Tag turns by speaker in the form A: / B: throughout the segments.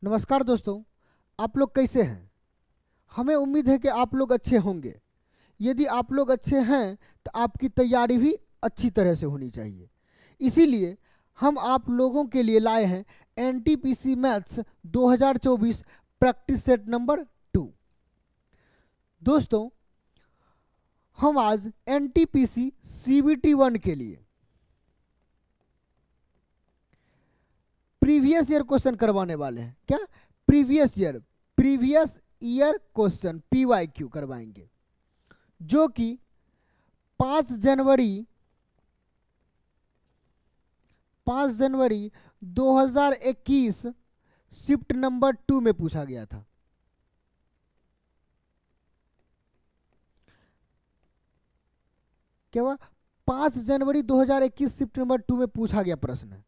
A: नमस्कार दोस्तों, आप लोग कैसे हैं। हमें उम्मीद है कि आप लोग अच्छे होंगे। यदि आप लोग अच्छे हैं तो आपकी तैयारी भी अच्छी तरह से होनी चाहिए। इसीलिए हम आप लोगों के लिए लाए हैं NTPC maths 2024 practice set number 2। दोस्तों, हम आज एनटीपीसी सीबीटी 1 के लिए प्रीवियस ईयर क्वेश्चन करवाने वाले हैं। क्या? प्रीवियस ईयर क्वेश्चन PYQ करवाएंगे, जो कि 5 जनवरी 2021 शिफ्ट नंबर 2 में पूछा गया था। क्या हुआ? 5 जनवरी 2021 शिफ्ट नंबर 2 में पूछा गया प्रश्न है।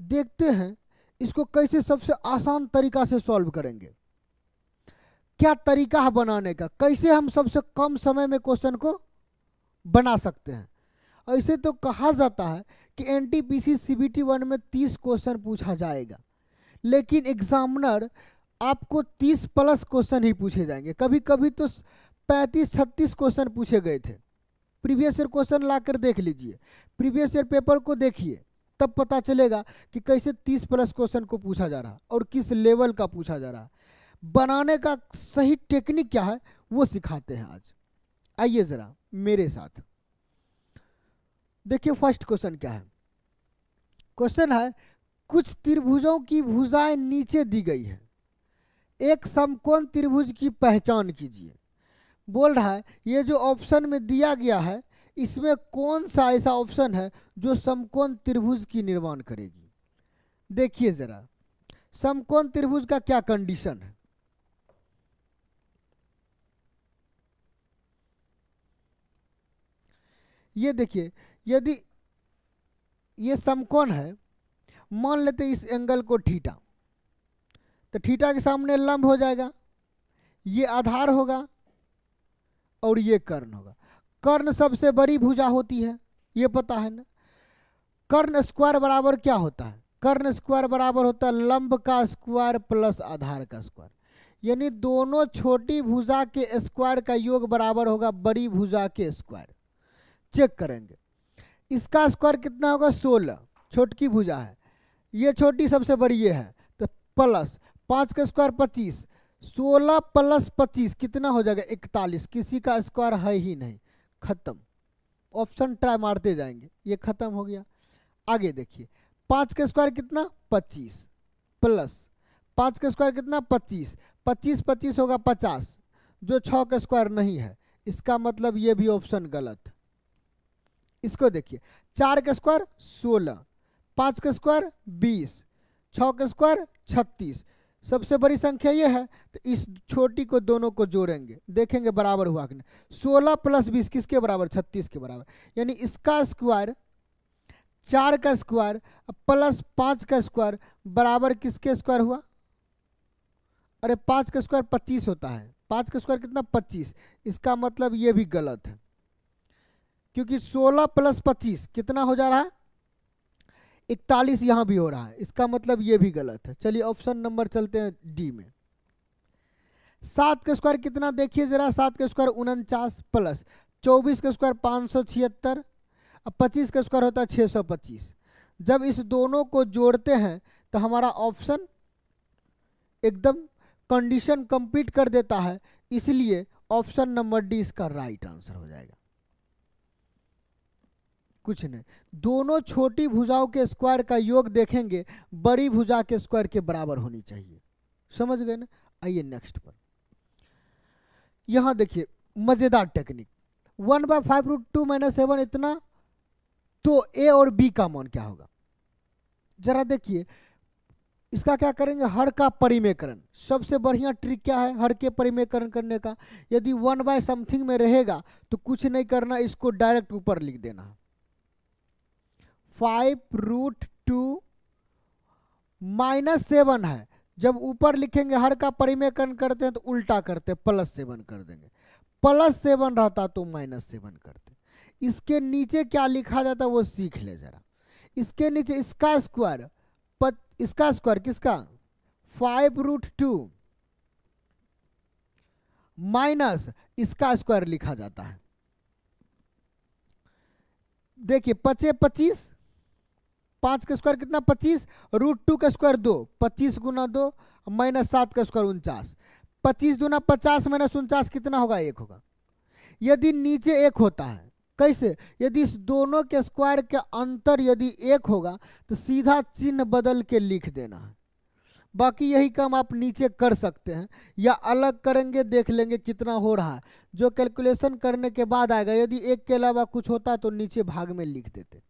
A: देखते हैं इसको कैसे सबसे आसान तरीका से सॉल्व करेंगे। क्या तरीका है बनाने का, कैसे हम सबसे कम समय में क्वेश्चन को बना सकते हैं। ऐसे तो कहा जाता है कि एनटीपीसी सीबीटी 1 में 30 क्वेश्चन पूछा जाएगा, लेकिन एग्जामिनर आपको 30 प्लस क्वेश्चन ही पूछे जाएंगे। कभी कभी तो 35-36 क्वेश्चन पूछे गए थे। प्रीवियस ईयर क्वेश्चन लाकर देख लीजिए, प्रीवियस ईयर पेपर को देखिए, तब पता चलेगा कि कैसे 30 प्लस क्वेश्चन को पूछा जा रहा और किस लेवल का पूछा जा रहा। बनाने का सही टेक्निक क्या है वो सिखाते हैं आज। आइए जरा मेरे साथ देखिए। फर्स्ट क्वेश्चन क्या है? क्वेश्चन है, कुछ त्रिभुजों की भुजाएं नीचे दी गई है, एक समकोण त्रिभुज की पहचान कीजिए। बोल रहा है ये जो ऑप्शन में दिया गया है इसमें कौन सा ऐसा ऑप्शन है जो समकोण त्रिभुज की निर्माण करेगी। देखिए जरा, समकोण त्रिभुज का क्या कंडीशन है। ये देखिए, यदि ये समकोण है, मान लेते इस एंगल को थीटा, तो थीटा के सामने लंब हो जाएगा, ये आधार होगा और ये कर्ण होगा। कर्ण सबसे बड़ी भुजा होती है, ये पता है ना। कर्ण स्क्वायर बराबर क्या होता है? कर्ण स्क्वायर बराबर होता है लंब का स्क्वायर प्लस आधार का स्क्वायर, यानी दोनों छोटी भुजा के स्क्वायर का योग बराबर होगा बड़ी भुजा के स्क्वायर। चेक करेंगे, इसका स्क्वायर कितना होगा? 16, छोटी भुजा है, ये छोटी सबसे बड़ी ये है, तो प्लस 5 का स्क्वायर 25, 16 प्लस 25 कितना हो जाएगा? 41। किसी का स्क्वायर है ही नहीं, खत्म। ऑप्शन ट्राई मारते जाएंगे, ये खत्म हो गया। आगे देखिए, 5 का स्क्वायर कितना? 25 प्लस 5 का स्क्वायर कितना? 25, 25 होगा 50, जो 6 का स्क्वायर नहीं है, इसका मतलब ये भी ऑप्शन गलत। इसको देखिए, 4 का स्क्वायर 16, 5 का स्क्वायर 20, 6 का स्क्वायर 36, सबसे बड़ी संख्या ये है, तो इस छोटी को दोनों को जोड़ेंगे, देखेंगे बराबर हुआ कि नहीं। 16 प्लस 20 किसके बराबर? 36 के बराबर। यानी इसका स्क्वायर 4 का स्क्वायर प्लस 5 का स्क्वायर बराबर किसके स्क्वायर हुआ? अरे 5 का स्क्वायर 25 होता है, 5 का स्क्वायर कितना? 25। इसका मतलब ये भी गलत है, क्योंकि 16 प्लस 25 कितना हो जा रहा है? 41 यहां भी हो रहा है, इसका मतलब ये भी गलत है। चलिए ऑप्शन नंबर चलते हैं डी में। 7 का स्क्वायर कितना? देखिए जरा, 7 का स्क्वायर 49 प्लस 24 का स्क्वायर 576, अब 25 का स्क्वायर होता है 625। जब इस दोनों को जोड़ते हैं तो हमारा ऑप्शन एकदम कंडीशन कंप्लीट कर देता है, इसलिए ऑप्शन नंबर डी इसका राइट आंसर हो जाएगा। कुछ नहीं, दोनों छोटी भुजाओं के स्क्वायर का योग देखेंगे, बड़ी भुजा के स्क्वायर के बराबर होनी चाहिए। समझ गए ना? आइए नेक्स्ट पर। यहां देखिए मजेदार टेक्निक, 1/5√2 - 7 तो ए और बी का मान क्या होगा? जरा देखिए, इसका क्या करेंगे? हर का परिमेयकरण। सबसे बढ़िया ट्रिक क्या है हर के परिमेयकरण करने का? यदि 1/समथिंग में रहेगा तो कुछ नहीं करना, इसको डायरेक्ट ऊपर लिख देना। 5√2 - 7 है, जब ऊपर लिखेंगे हर का परिमेयकरण करते हैं तो उल्टा करते, +7 कर देंगे। +7 रहता तो -7 करते। इसके नीचे क्या लिखा जाता वो सीख ले जरा। इसके नीचे इसका स्क्वायर किसका? 5√2 माइनस इसका स्क्वायर लिखा जाता है। देखिए 5 25, 5 का स्क्वायर कितना 25, √2 का स्क्वायर 2, 25 गुना 2 माइनस 7 का स्क्वायर 49, 25 दूना 50 माइनस 49 कितना होगा 1 होगा। यदि नीचे 1 होता है, कैसे, यदि इस दोनों के स्क्वायर के अंतर यदि 1 होगा तो सीधा चिन्ह बदल के लिख देना है। बाकी यही काम आप नीचे कर सकते हैं या अलग करेंगे, देख लेंगे कितना हो रहा है, जो कैलकुलेशन करने के बाद आएगा। यदि 1 के अलावा कुछ होता तो नीचे भाग में लिख देते,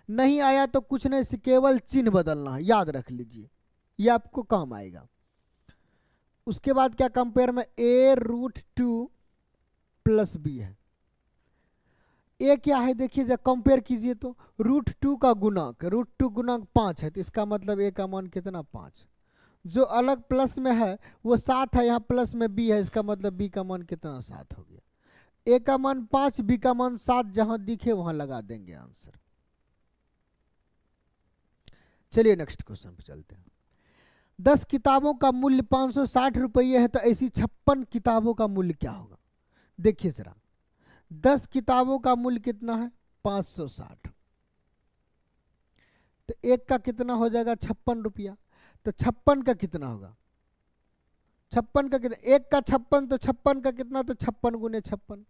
A: नहीं आया तो कुछ नहीं, केवल चिन्ह बदलना है, याद रख लीजिए, ये आपको काम आएगा। उसके बाद क्या कंपेयर में a√2 प्लस b है। ए क्या है देखिए, जब कंपेयर कीजिए तो √2 का गुणक, √2 गुणक 5 है, तो इसका मतलब a का मान कितना 5। जो अलग प्लस में है वो 7 है, यहाँ प्लस में b है, इसका मतलब b का मान कितना 7 हो गया। a का मान 5, b का मान 7, जहां दिखे वहां लगा देंगे आंसर। चलिए नेक्स्ट क्वेश्चन पे चलते हैं। 10 किताबों का मूल्य 560 रुपये है, तो ऐसी 56 किताबों का मूल्य क्या होगा। देखिए जरा, 10 किताबों का मूल्य कितना है 560, तो एक का कितना हो जाएगा 56 रुपया, तो 56 का कितना होगा, 56 का कितना, एक का 56, तो 56 का कितना, तो 56 गुने 56।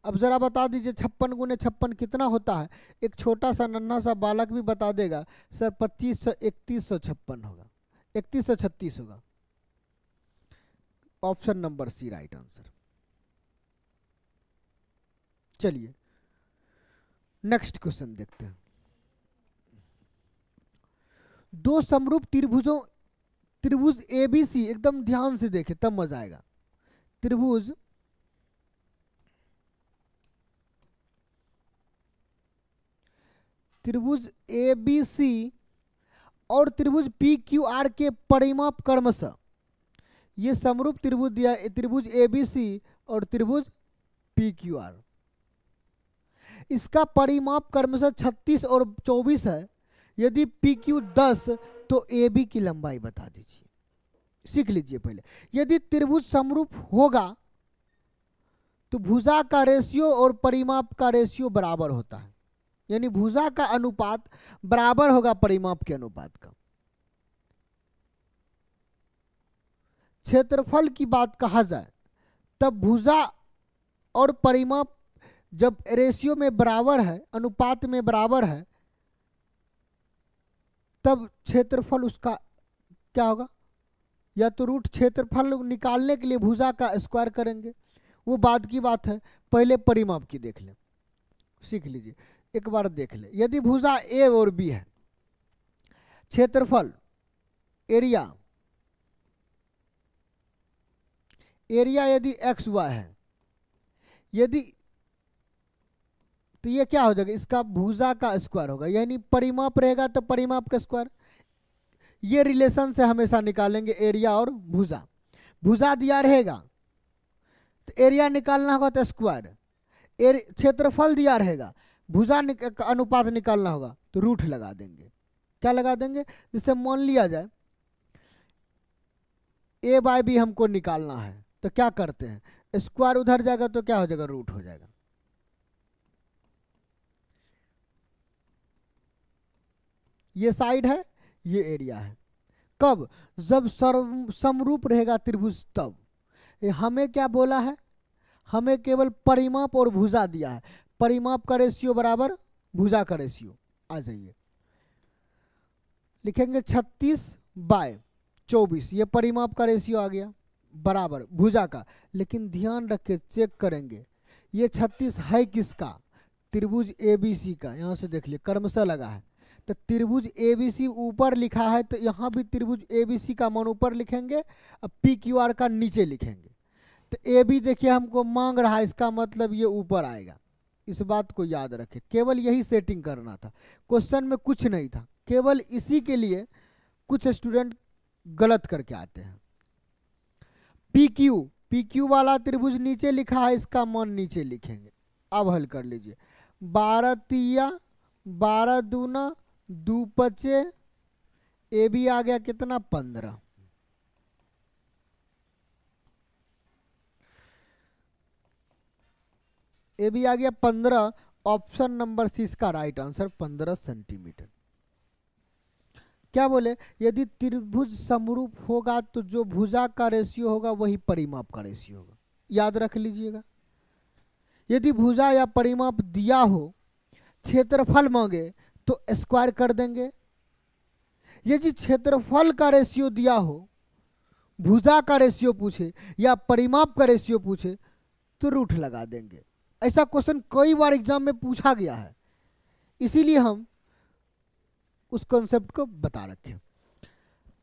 A: अब जरा बता दीजिए 56 गुने 56 कितना होता है। एक छोटा सा नन्हा सा बालक भी बता देगा सर 2500 3156 होगा, 3136 होगा। Option number C right answer. चलिए नेक्स्ट क्वेश्चन देखते हैं। दो समरूप त्रिभुज एबीसी, एकदम ध्यान से देखें तब मजा आएगा। त्रिभुज एबीसी और त्रिभुज पीक्यूआर के परिमाप क्रमशः, ये समरूप त्रिभुज दिया, त्रिभुज एबीसी और त्रिभुज पीक्यूआर, इसका परिमाप क्रमशः 36 और 24 है। यदि PQ 10 तो AB की लंबाई बता दीजिए। सीख लीजिए पहले, यदि त्रिभुज समरूप होगा तो भुजा का रेशियो और परिमाप का रेशियो बराबर होता है, यानी भुजा का अनुपात बराबर होगा परिमाप के अनुपात का। क्षेत्रफल की बात कहा जाए तब भुजा और परिमाप जब रेशियो में बराबर है, अनुपात में बराबर है, तब क्षेत्रफल उसका क्या होगा, या तो रूट क्षेत्रफल निकालने के लिए भुजा का स्क्वायर करेंगे, वो बाद की बात है, पहले परिमाप की देख लें। सीख लीजिए एक बार देख ले, यदि भुजा ए और बी है, क्षेत्रफल एरिया यदि एक्स वाई है, यदि तो ये क्या हो जाएगा, इसका भुजा का स्क्वायर होगा, यानी परिमाप रहेगा तो परिमाप का स्क्वायर। ये रिलेशन से हमेशा निकालेंगे एरिया और भुजा। भुजा दिया रहेगा तो एरिया निकालना होगा तो स्क्वायर, क्षेत्रफल दिया रहेगा, भुजा का अनुपात निकालना होगा तो रूट लगा देंगे। क्या लगा देंगे, जिससे मान लिया जाए ए बाय बी हमको निकालना है, तो क्या करते हैं, स्क्वायर उधर जाएगा तो क्या हो जाएगा, रूट हो जाएगा। ये साइड है, ये एरिया है। कब, जब समरूप रहेगा त्रिभुज तब। हमें क्या बोला है, हमें केवल परिमाप और भुजा दिया है, परिमाप का रेशियो बराबर भुजा का रेशियो। आ जाइए लिखेंगे 36/24, ये परिमाप का रेशियो आ गया, बराबर भुजा का। लेकिन ध्यान रखें, चेक करेंगे ये 36 है किसका, त्रिभुज एबीसी का। यहाँ से देख लिए क्रमशः लगा है, तो त्रिभुज एबीसी ऊपर लिखा है, तो यहाँ भी त्रिभुज एबीसी का मान ऊपर लिखेंगे और PQR का नीचे लिखेंगे। तो AB देखिए हमको मांग रहा है, इसका मतलब ये ऊपर आएगा। इस बात को याद रखें, केवल यही सेटिंग करना था, क्वेश्चन में कुछ नहीं था, केवल इसी के लिए कुछ स्टूडेंट गलत करके आते हैं। PQ वाला त्रिभुज नीचे लिखा है, इसका मान नीचे लिखेंगे। अब हल कर लीजिए, 12 तिया 12 दूना 2 पचे ए बी आ गया कितना 15, ए बी आ गया 15। ऑप्शन नंबर सी इसका राइट आंसर 15 सेंटीमीटर। क्या बोले, यदि त्रिभुज समरूप होगा तो जो भुजा का रेशियो होगा वही परिमाप का रेशियो होगा, याद रख लीजिएगा। यदि भुजा या परिमाप दिया हो, क्षेत्रफल मांगे तो स्क्वायर कर देंगे। यदि क्षेत्रफल का रेशियो दिया हो, भुजा का रेशियो पूछे या परिमाप का रेशियो पूछे तो रूट लगा देंगे। ऐसा क्वेश्चन कई बार एग्जाम में पूछा गया है, इसीलिए हम उस कॉन्सेप्ट को बता रखे।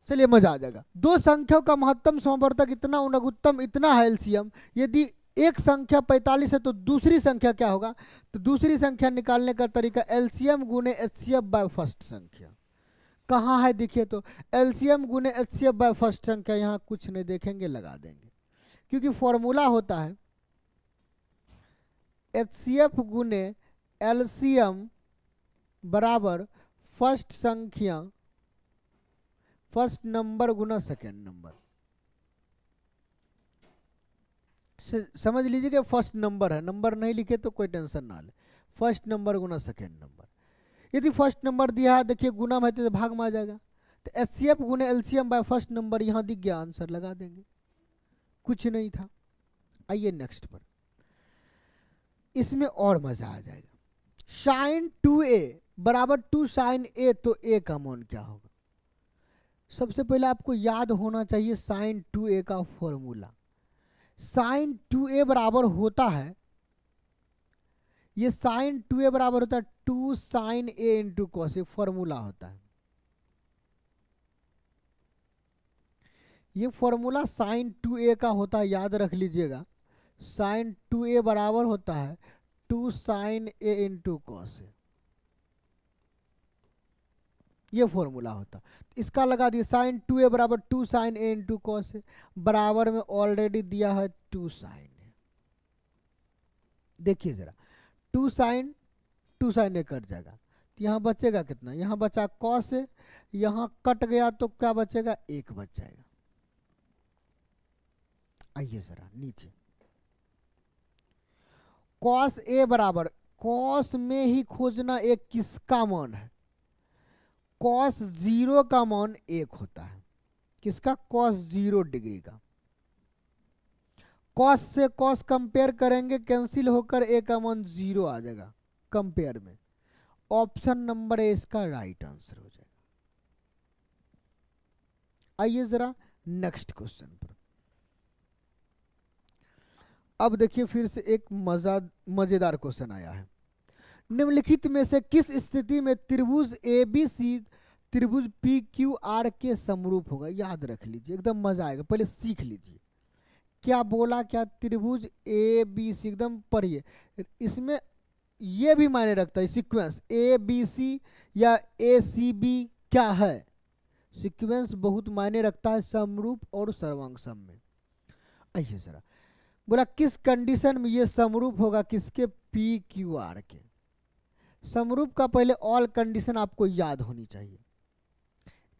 A: चलिए मजा आ जाएगा। दो संख्याओं का महत्तम समवर्तक इतना, लघुत्तम इतना है एलसीएम। यदि एक संख्या 45 है तो दूसरी संख्या क्या होगा, तो दूसरी संख्या निकालने का तरीका एलसीएम गुने एचसीएफ बाय फर्स्ट संख्या। कहाँ है देखिए, तो एलसीएम गुने एचसीएफ बाय फर्स्ट संख्या, यहाँ कुछ नहीं देखेंगे लगा देंगे, क्योंकि फॉर्मूला होता है एचसीएफ गुने एलसीएम बराबर फर्स्ट संख्या, फर्स्ट नंबर गुना सेकेंड नंबर। समझ लीजिए कि फर्स्ट नंबर है, नंबर नहीं लिखे तो कोई टेंशन ना ले। फर्स्ट नंबर गुना सेकेंड नंबर। यदि फर्स्ट नंबर दिया है, देखिए गुना में है तो भाग में आ जाएगा, तो एचसीएफ गुने एलसीएम बाय फर्स्ट नंबर, यहाँ दिख गया आंसर लगा देंगे, कुछ नहीं था। आइए नेक्स्ट पर, इसमें और मजा आ जाएगा। साइन 2a बराबर 2 साइन a, तो a का मान क्या होगा। सबसे पहले आपको याद होना चाहिए साइन 2a का फॉर्मूला। साइन 2a बराबर होता है, ये साइन 2a बराबर होता है 2 sine a into cos a, formula होता है। ये फॉर्मूला साइन 2a का होता है, याद रख लीजिएगा। साइन 2a बराबर होता है 2 साइन a इंटू कॉस ए, ये फॉर्मूला होता। इसका लगा दिए साइन 2a बराबर 2 साइन a इंटू कॉस ए, बराबर में ऑलरेडी दिया है 2 साइन ए। देखिए जरा, 2 साइन ए कट जाएगा तो यहाँ बचेगा कितना, यहाँ बचा कॉस ए, यहाँ कट गया तो क्या बचेगा, 1 बच जाएगा। आइए जरा नीचे, कॉस ए बराबर, कॉस में ही खोजना एक किसका मान है, कॉस 0 का मान 1 होता है। किसका, कॉस 0 डिग्री का। कॉस से कॉस कंपेयर करेंगे, कैंसिल होकर ए का मान 0 आ जाएगा कंपेयर में। ऑप्शन नंबर ए इसका राइट आंसर हो जाएगा। आइए जरा नेक्स्ट क्वेश्चन पर। अब देखिए फिर से एक मजेदार क्वेश्चन आया है। निम्नलिखित में से किस स्थिति में त्रिभुज एबीसी त्रिभुज पीक्यूआर के समरूप होगा, याद रख लीजिए, एकदम मजा आएगा। पहले सीख लीजिए क्या बोला, क्या त्रिभुज एबीसी, एकदम पढ़िए। इसमें ये भी मायने रखता है सीक्वेंस, एबीसी या एसीबी क्या है, सीक्वेंस बहुत मायने रखता है समरूप और सर्वांग सम में। आइए जरा, बोला किस कंडीशन में ये समरूप होगा, किसके, पी क्यू आर के। समरूप का पहले ऑल कंडीशन आपको याद होनी चाहिए।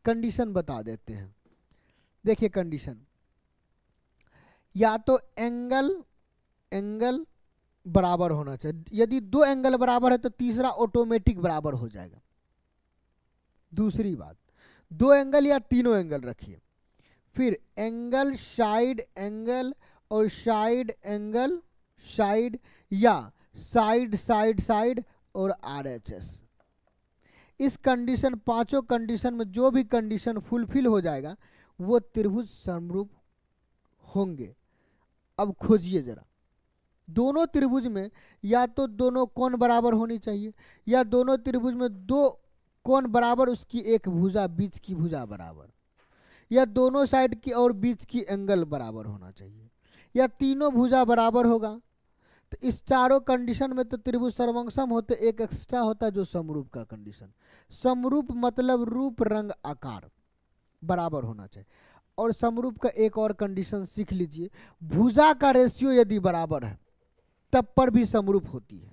A: कंडीशन बता देते हैं, देखिए कंडीशन, या तो एंगल बराबर होना चाहिए। यदि 2 एंगल बराबर है तो तीसरा ऑटोमेटिक बराबर हो जाएगा। दूसरी बात, 2 एंगल या तीनों एंगल रखिए। फिर एंगल साइड एंगल और साइड एंगल साइड, या साइड साइड साइड और आरएचएस। इस कंडीशन, पांचों कंडीशन में जो भी कंडीशन फुलफिल हो जाएगा वो त्रिभुज समरूप होंगे। अब खोजिए जरा, दोनों त्रिभुज में या तो दोनों कोण बराबर होनी चाहिए, या दोनों त्रिभुज में 2 कोण बराबर, उसकी एक भुजा, बीच की भुजा बराबर, या दोनों साइड की और बीच की एंगल बराबर होना चाहिए, या तीनों भुजा बराबर होगा। तो इस चारों कंडीशन में तो त्रिभुज सर्वंगसम होते, एक एक्स्ट्रा होता है जो समरूप का कंडीशन। समरूप मतलब रूप रंग आकार बराबर होना चाहिए। और समरूप का एक और कंडीशन सीख लीजिए, भुजा का रेशियो यदि बराबर है तब पर भी समरूप होती है।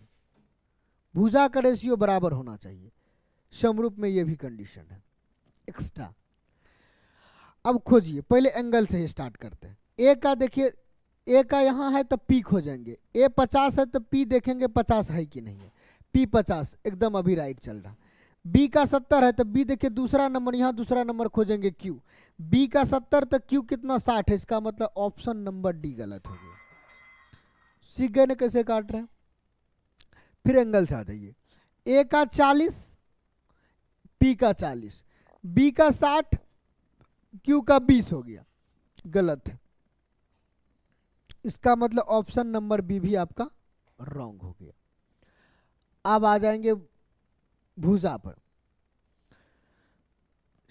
A: भुजा का रेशियो बराबर होना चाहिए, समरूप में यह भी कंडीशन है एक्स्ट्रा। अब खोजिए, पहले एंगल से ही स्टार्ट करते हैं। ए का देखिए, ए का यहाँ है तो पी खोजेंगे, ए 50 है तो पी देखेंगे 50 है कि नहीं है, पी 50 एकदम अभी राइट चल रहा। बी का 70 है तो बी देखिए दूसरा नंबर, यहाँ दूसरा नंबर खोजेंगे क्यू, बी का 70 तो क्यू कितना 60 है, इसका मतलब ऑप्शन नंबर डी गलत हो गया। सीख गए ना कैसे काट रहे हैं। फिर एंगल से आ जाइए, ए का 40, पी का 40, बी का 60, क्यू का 20 हो गया, गलत है। इसका मतलब ऑप्शन नंबर बी भी आपका रॉन्ग हो गया। अब आ जाएंगे भुजा पर।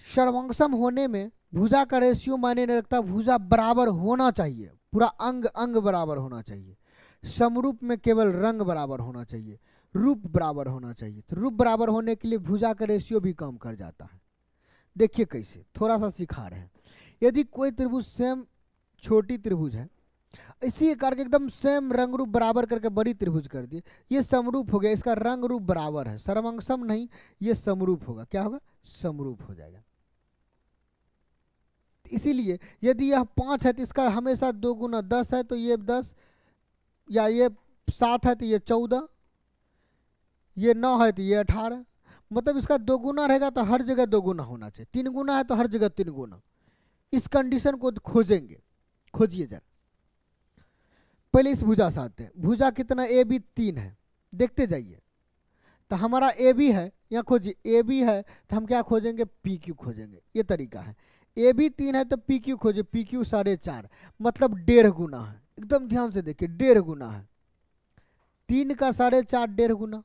A: सर्वंगसम होने में भुजा का रेशियो मायने नहीं रखता, भुजा बराबर होना चाहिए, पूरा अंग अंग बराबर होना चाहिए। समरूप में केवल रंग बराबर होना चाहिए, रूप बराबर होना चाहिए। तो रूप बराबर होने के लिए भुजा का रेशियो भी कम कर जाता है। देखिए कैसे, थोड़ा सा सिखा रहे हैं। यदि कोई त्रिभुज सेम छोटी त्रिभुज है, इसी करके एकदम सेम रंग रूप बराबर करके बड़ी त्रिभुज कर दिए, ये समरूप हो गया, इसका रंग रूप बराबर है, सर्वंगसम नहीं, ये समरूप होगा। क्या होगा? समरूप हो जाएगा। इसीलिए यदि यह 5 है तो इसका हमेशा 2 गुना 10 है, तो ये 10, या ये 7 है तो ये 14, ये 9 है तो ये 18, मतलब इसका 2 गुना रहेगा तो हर जगह 2 गुना होना चाहिए, 3 गुना है तो हर जगह 3 गुना। इस कंडीशन को खोजेंगे, खोजिए जरा। पहले इस भुजा से आते हैं। भुजा कितना? ए बी 3 है, देखते जाइए। तो हमारा ए बी है, यहाँ खोजिए, ए बी है तो हम क्या खोजेंगे? पी क्यू खोजेंगे। ये तरीका है। ए बी 3 है तो पी क्यू खोजे, पी क्यू 4.5, मतलब 1.5 गुना है। एकदम ध्यान से देखिए, 1.5 गुना है, 3 का 4.5 1.5 गुना।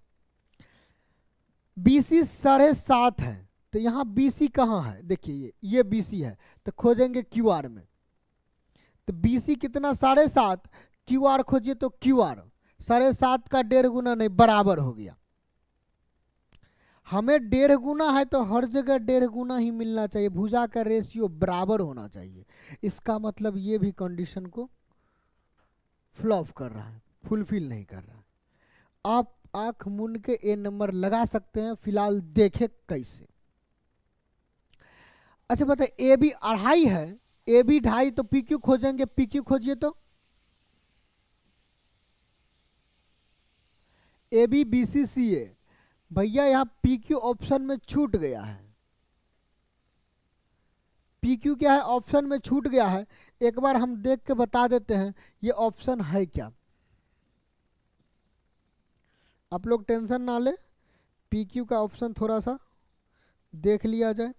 A: BC 7.5 है, तो यहाँ BC कहाँ है? देखिए ये BC है, तो खोजेंगे QR में। तो BC कितना? 7.5, QR खोजिए तो QR 7.5 का 1.5 गुना नहीं, बराबर हो गया। हमें 1.5 गुना है तो हर जगह 1.5 गुना ही मिलना चाहिए, भुजा का रेशियो बराबर होना चाहिए। इसका मतलब ये भी कंडीशन को फ्लॉप कर रहा है, फुलफिल नहीं कर रहा है। आप आंख मूंद के ए नंबर लगा सकते हैं, फिलहाल देखें कैसे। अच्छा बताइए, ए बी 2.5 है, ए बी 2.5, तो पी क्यू खोजेंगे, पी क्यू खोजिए तो ए बी बी सी सी ए। भैया यहाँ पी क्यू ऑप्शन में छूट गया है, पी क्यू क्या है? ऑप्शन में छूट गया है। एक बार हम देख के बता देते हैं ये ऑप्शन है क्या। आप लोग टेंशन ना ले, पी क्यू का ऑप्शन थोड़ा सा देख लिया जाए।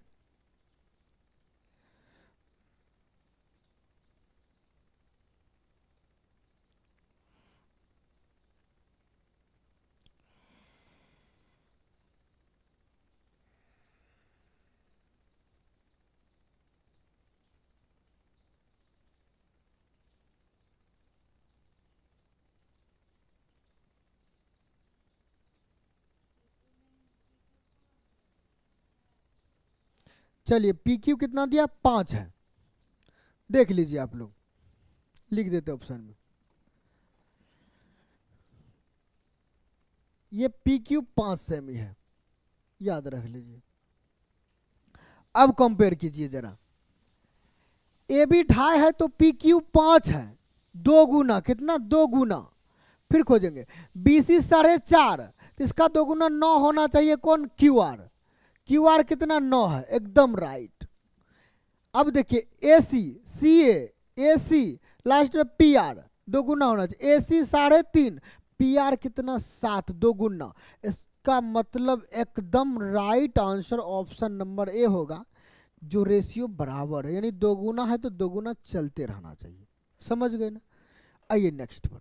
A: चलिए, पी क्यू कितना दिया? 5 है, देख लीजिए आप लोग, लिख देते ऑप्शन में। ये पी क्यू 5 सेमी है, याद रख लीजिए। अब कंपेयर कीजिए जरा, ए बी 2.5 है तो पी क्यू 5 है, 2 गुना, कितना? 2 गुना। फिर खोजेंगे BC 4.5, तो इसका 2 गुना 9 होना चाहिए। कौन? QR। QR कितना? 9 है, एकदम राइट। अब देखिए AC CA AC लास्ट में PR 2 गुना होना चाहिए, AC 3.5, PR कितना? 7, 2 गुना। इसका मतलब एकदम right answer option number A होगा, जो रेशियो बराबर है, यानी 2 गुना है तो 2 गुना चलते रहना चाहिए। समझ गए ना? आइए नेक्स्ट पर।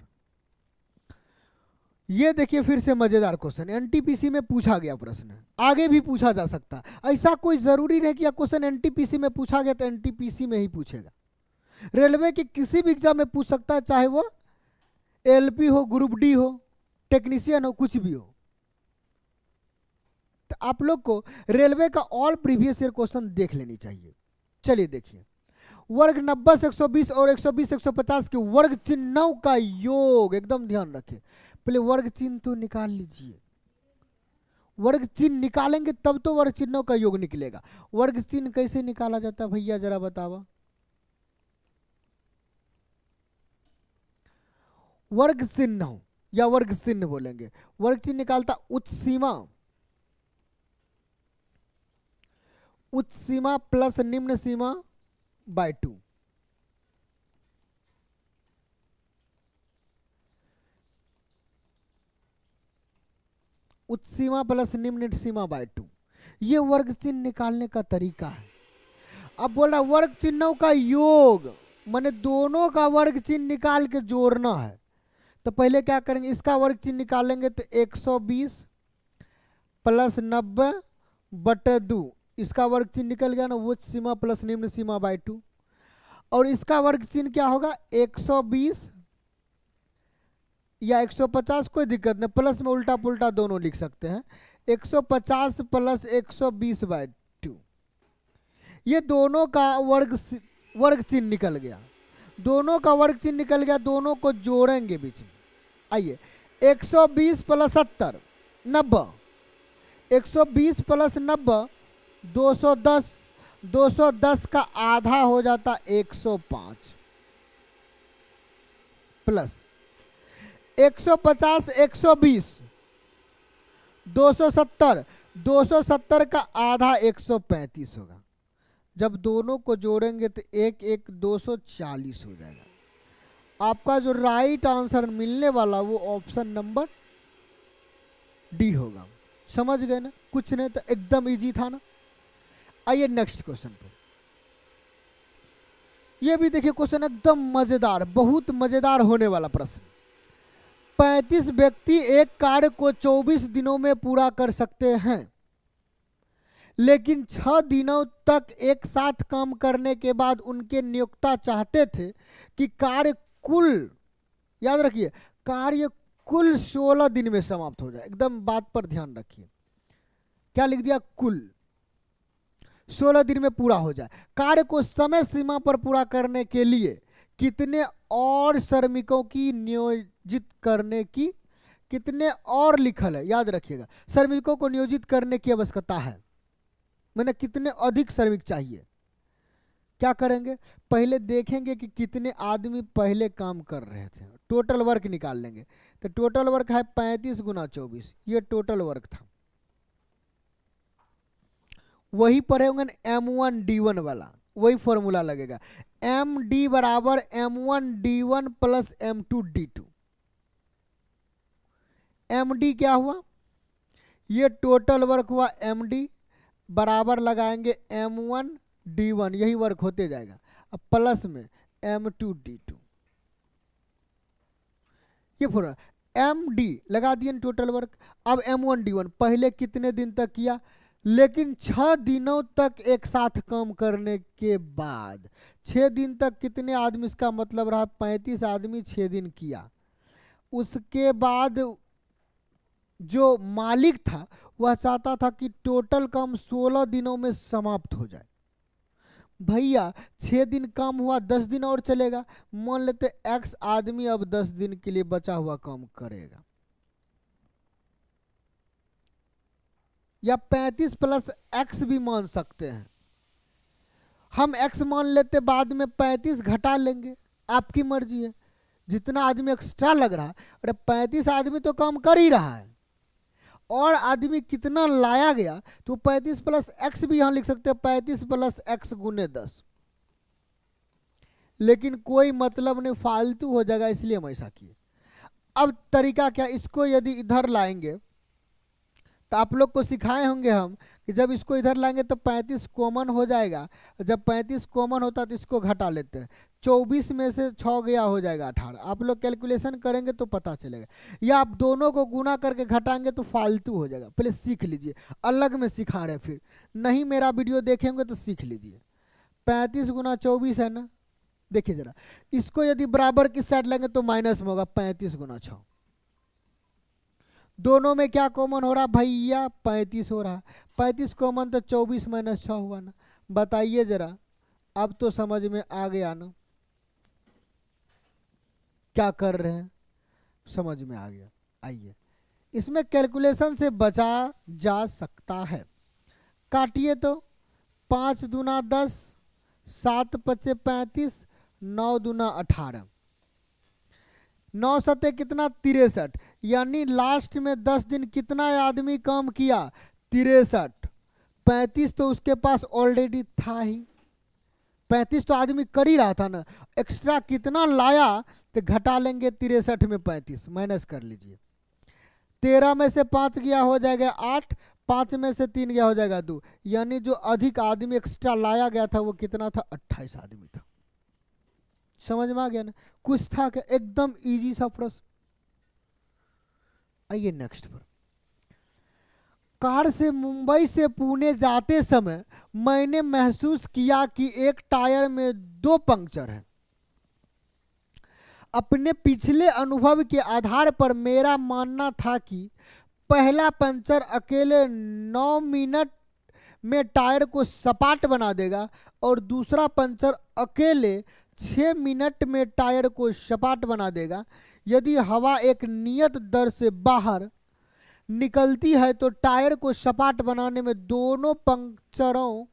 A: ये देखिए फिर से मजेदार क्वेश्चन, एनटीपीसी में पूछा गया प्रश्न है, आगे भी पूछा जा सकता है। ऐसा कोई जरूरी नहीं कि क्वेश्चन एनटीपीसी में पूछा गया तो एनटीपीसी में ही पूछेगा। रेलवे के किसी भी एग्जाम में पूछ सकता है, चाहे वो एलपी हो, ग्रुप डी हो, टेक्नीशियन हो, कुछ भी हो। तो आप लोग को रेलवे का ऑल प्रीवियस ईयर क्वेश्चन देख लेनी चाहिए। चलिए देखिए, वर्ग 90 से 120 और 120 से 150 के वर्ग चिन्हों का योग, एकदम ध्यान रखें। पहले वर्ग चिन्ह तो निकाल लीजिए, वर्ग चिन्ह निकालेंगे तब तो वर्ग चिन्हों का योग निकलेगा। वर्ग चिन्ह कैसे निकाला जाता है भैया जरा बतावा। वर्ग चिन्ह या वर्ग चिन्ह बोलेंगे। वर्ग चिन्ह निकालता उच्च सीमा प्लस निम्न सीमा बाय 2। उच्च सीमा प्लस निम्न सीमा बाय 2, ये वर्ग चिन्ह निकालने का तरीका है। अब बोला वर्ग चिन्हों का योग, माने दोनों का वर्ग चिन्ह निकाल के जोड़ना है। तो पहले क्या करेंगे, इसका वर्ग चिन्ह निकालेंगे तो 120 प्लस 90 बटे 2, इसका वर्ग चिन्ह निकल गया ना, उच्च सीमा प्लस निम्न सीमा बाय 2। और इसका वर्ग चिन्ह क्या होगा, 120 या 150, कोई दिक्कत नहीं, प्लस में उल्टा पुल्टा दोनों लिख सकते हैं। 150 प्लस 120 बाय 2, ये दोनों का वर्ग चिन्ह निकल गया। दोनों का वर्ग चिन्ह निकल गया, दोनों को जोड़ेंगे बीच में। आइए 120 प्लस 70 90, 120 प्लस 90 210, 210 का आधा हो जाता 105 प्लस 150 120 270, 270 का आधा 135 होगा। जब दोनों को जोड़ेंगे तो 240 हो जाएगा। आपका जो राइट आंसर मिलने वाला वो ऑप्शन नंबर डी होगा। समझ गए ना, कुछ नहीं तो एकदम इजी था ना। आइए नेक्स्ट क्वेश्चन पे। ये भी देखिए क्वेश्चन एकदम मजेदार, बहुत मजेदार होने वाला प्रश्न। 35 व्यक्ति एक कार्य को 24 दिनों में पूरा कर सकते हैं, लेकिन 6 दिनों तक एक साथ काम करने के बाद उनके नियोक्ता चाहते थे कि कार्य कुल, याद रखिए, कार्य कुल 16 दिन में समाप्त हो जाए। एकदम बात पर ध्यान रखिए, क्या लिख दिया, कुल 16 दिन में पूरा हो जाए। कार्य को समय सीमा पर पूरा करने के लिए कितने और श्रमिकों की नियोजित करने की, कितने और लिखल है, याद रखिएगा, श्रमिकों को नियोजित करने की आवश्यकता है, मैंने कितने अधिक श्रमिक चाहिए। क्या करेंगे, पहले देखेंगे कि कितने आदमी पहले काम कर रहे थे, टोटल वर्क निकाल लेंगे। तो टोटल वर्क है 35 गुना 24, ये टोटल वर्क था। वही पढ़े होंगे M1D1 वाला, वही फॉर्मूला लगेगा, MD बराबर M1D1 प्लस M2D2। MD क्या हुआ, ये टोटल वर्क हुआ, MD बराबर लगाएंगे M1D1, यही वर्क होते जाएगा, अब प्लस में M2D2। ये फॉर्मूला, MD लगा दिए टोटल वर्क। अब M1D1 पहले कितने दिन तक किया, लेकिन 6 दिनों तक एक साथ काम करने के बाद, 6 दिन तक कितने आदमी, इसका मतलब रहा 35 आदमी 6 दिन किया। उसके बाद जो मालिक था वह चाहता था कि टोटल काम 16 दिनों में समाप्त हो जाए। भैया 6 दिन काम हुआ, 10 दिन और चलेगा, मान लेते X आदमी अब 10 दिन के लिए बचा हुआ काम करेगा, या 35 प्लस X भी मान सकते हैं। हम X मान लेते, बाद में 35 घटा लेंगे, आपकी मर्जी है, जितना आदमी एक्स्ट्रा लग रहा है। अरे 35 आदमी तो काम कर ही रहा है, और आदमी कितना लाया गया, तो 35 प्लस X भी यहां लिख सकते हैं, 35 प्लस X गुने 10। लेकिन कोई मतलब नहीं, फालतू हो जाएगा, इसलिए हम ऐसा किए। अब तरीका क्या, इसको यदि इधर लाएंगे तो आप लोग को सिखाए होंगे हम कि जब इसको इधर लाएंगे तो 35 कॉमन हो जाएगा। जब 35 कॉमन होता है तो इसको घटा लेते हैं, 24 में से 6 गया हो जाएगा 18। आप लोग कैलकुलेशन करेंगे तो पता चलेगा, या आप दोनों को गुना करके घटाएंगे तो फालतू हो जाएगा। पहले सीख लीजिए, अलग में सिखा रहे, फिर नहीं मेरा वीडियो देखेंगे तो सीख लीजिए। 35 गुना 24 है ना, देखिए जरा, इसको यदि बराबर की साइड लेंगे तो माइनस में होगा 35 गुना 6। दोनों में क्या कॉमन हो रहा भैया, 35 हो रहा। 35 कॉमन तो 24 माइनस 6 हुआ ना। बताइए जरा, अब तो समझ में आ गया ना क्या कर रहे हैं, समझ में आ गया। आइए इसमें कैलकुलेशन से बचा जा सकता है। काटिए तो 5 दूना 10, 7 पचे 35, 9 दूना 18, 9 सते कितना 63, यानी लास्ट में 10 दिन कितना आदमी काम किया 63। 35 तो उसके पास ऑलरेडी था ही, 35 तो आदमी कर ही रहा था ना, एक्स्ट्रा कितना लाया तो घटा लेंगे 63 में 35, माइनस कर लीजिए। 13 में से 5 गया हो जाएगा 8, 5 में से 3 गया हो जाएगा 2, यानी जो अधिक आदमी एक्स्ट्रा लाया गया था वो कितना था 28 आदमी था। समझ में आ गया ना, कुछ था क्या, एकदम इजी सा प्रश्न। आइए नेक्स्ट पर। कार से मुंबई से पुणे जाते समय मैंने महसूस किया कि एक टायर में 2 पंक्चर हैं। अपने पिछले अनुभव के आधार पर मेरा मानना था कि पहला पंचर अकेले 9 मिनट में टायर को सपाट बना देगा और दूसरा पंचर अकेले 6 मिनट में टायर को सपाट बना देगा। यदि हवा एक नियत दर से बाहर निकलती है तो टायर को सपाट बनाने में दोनों पंक्चरों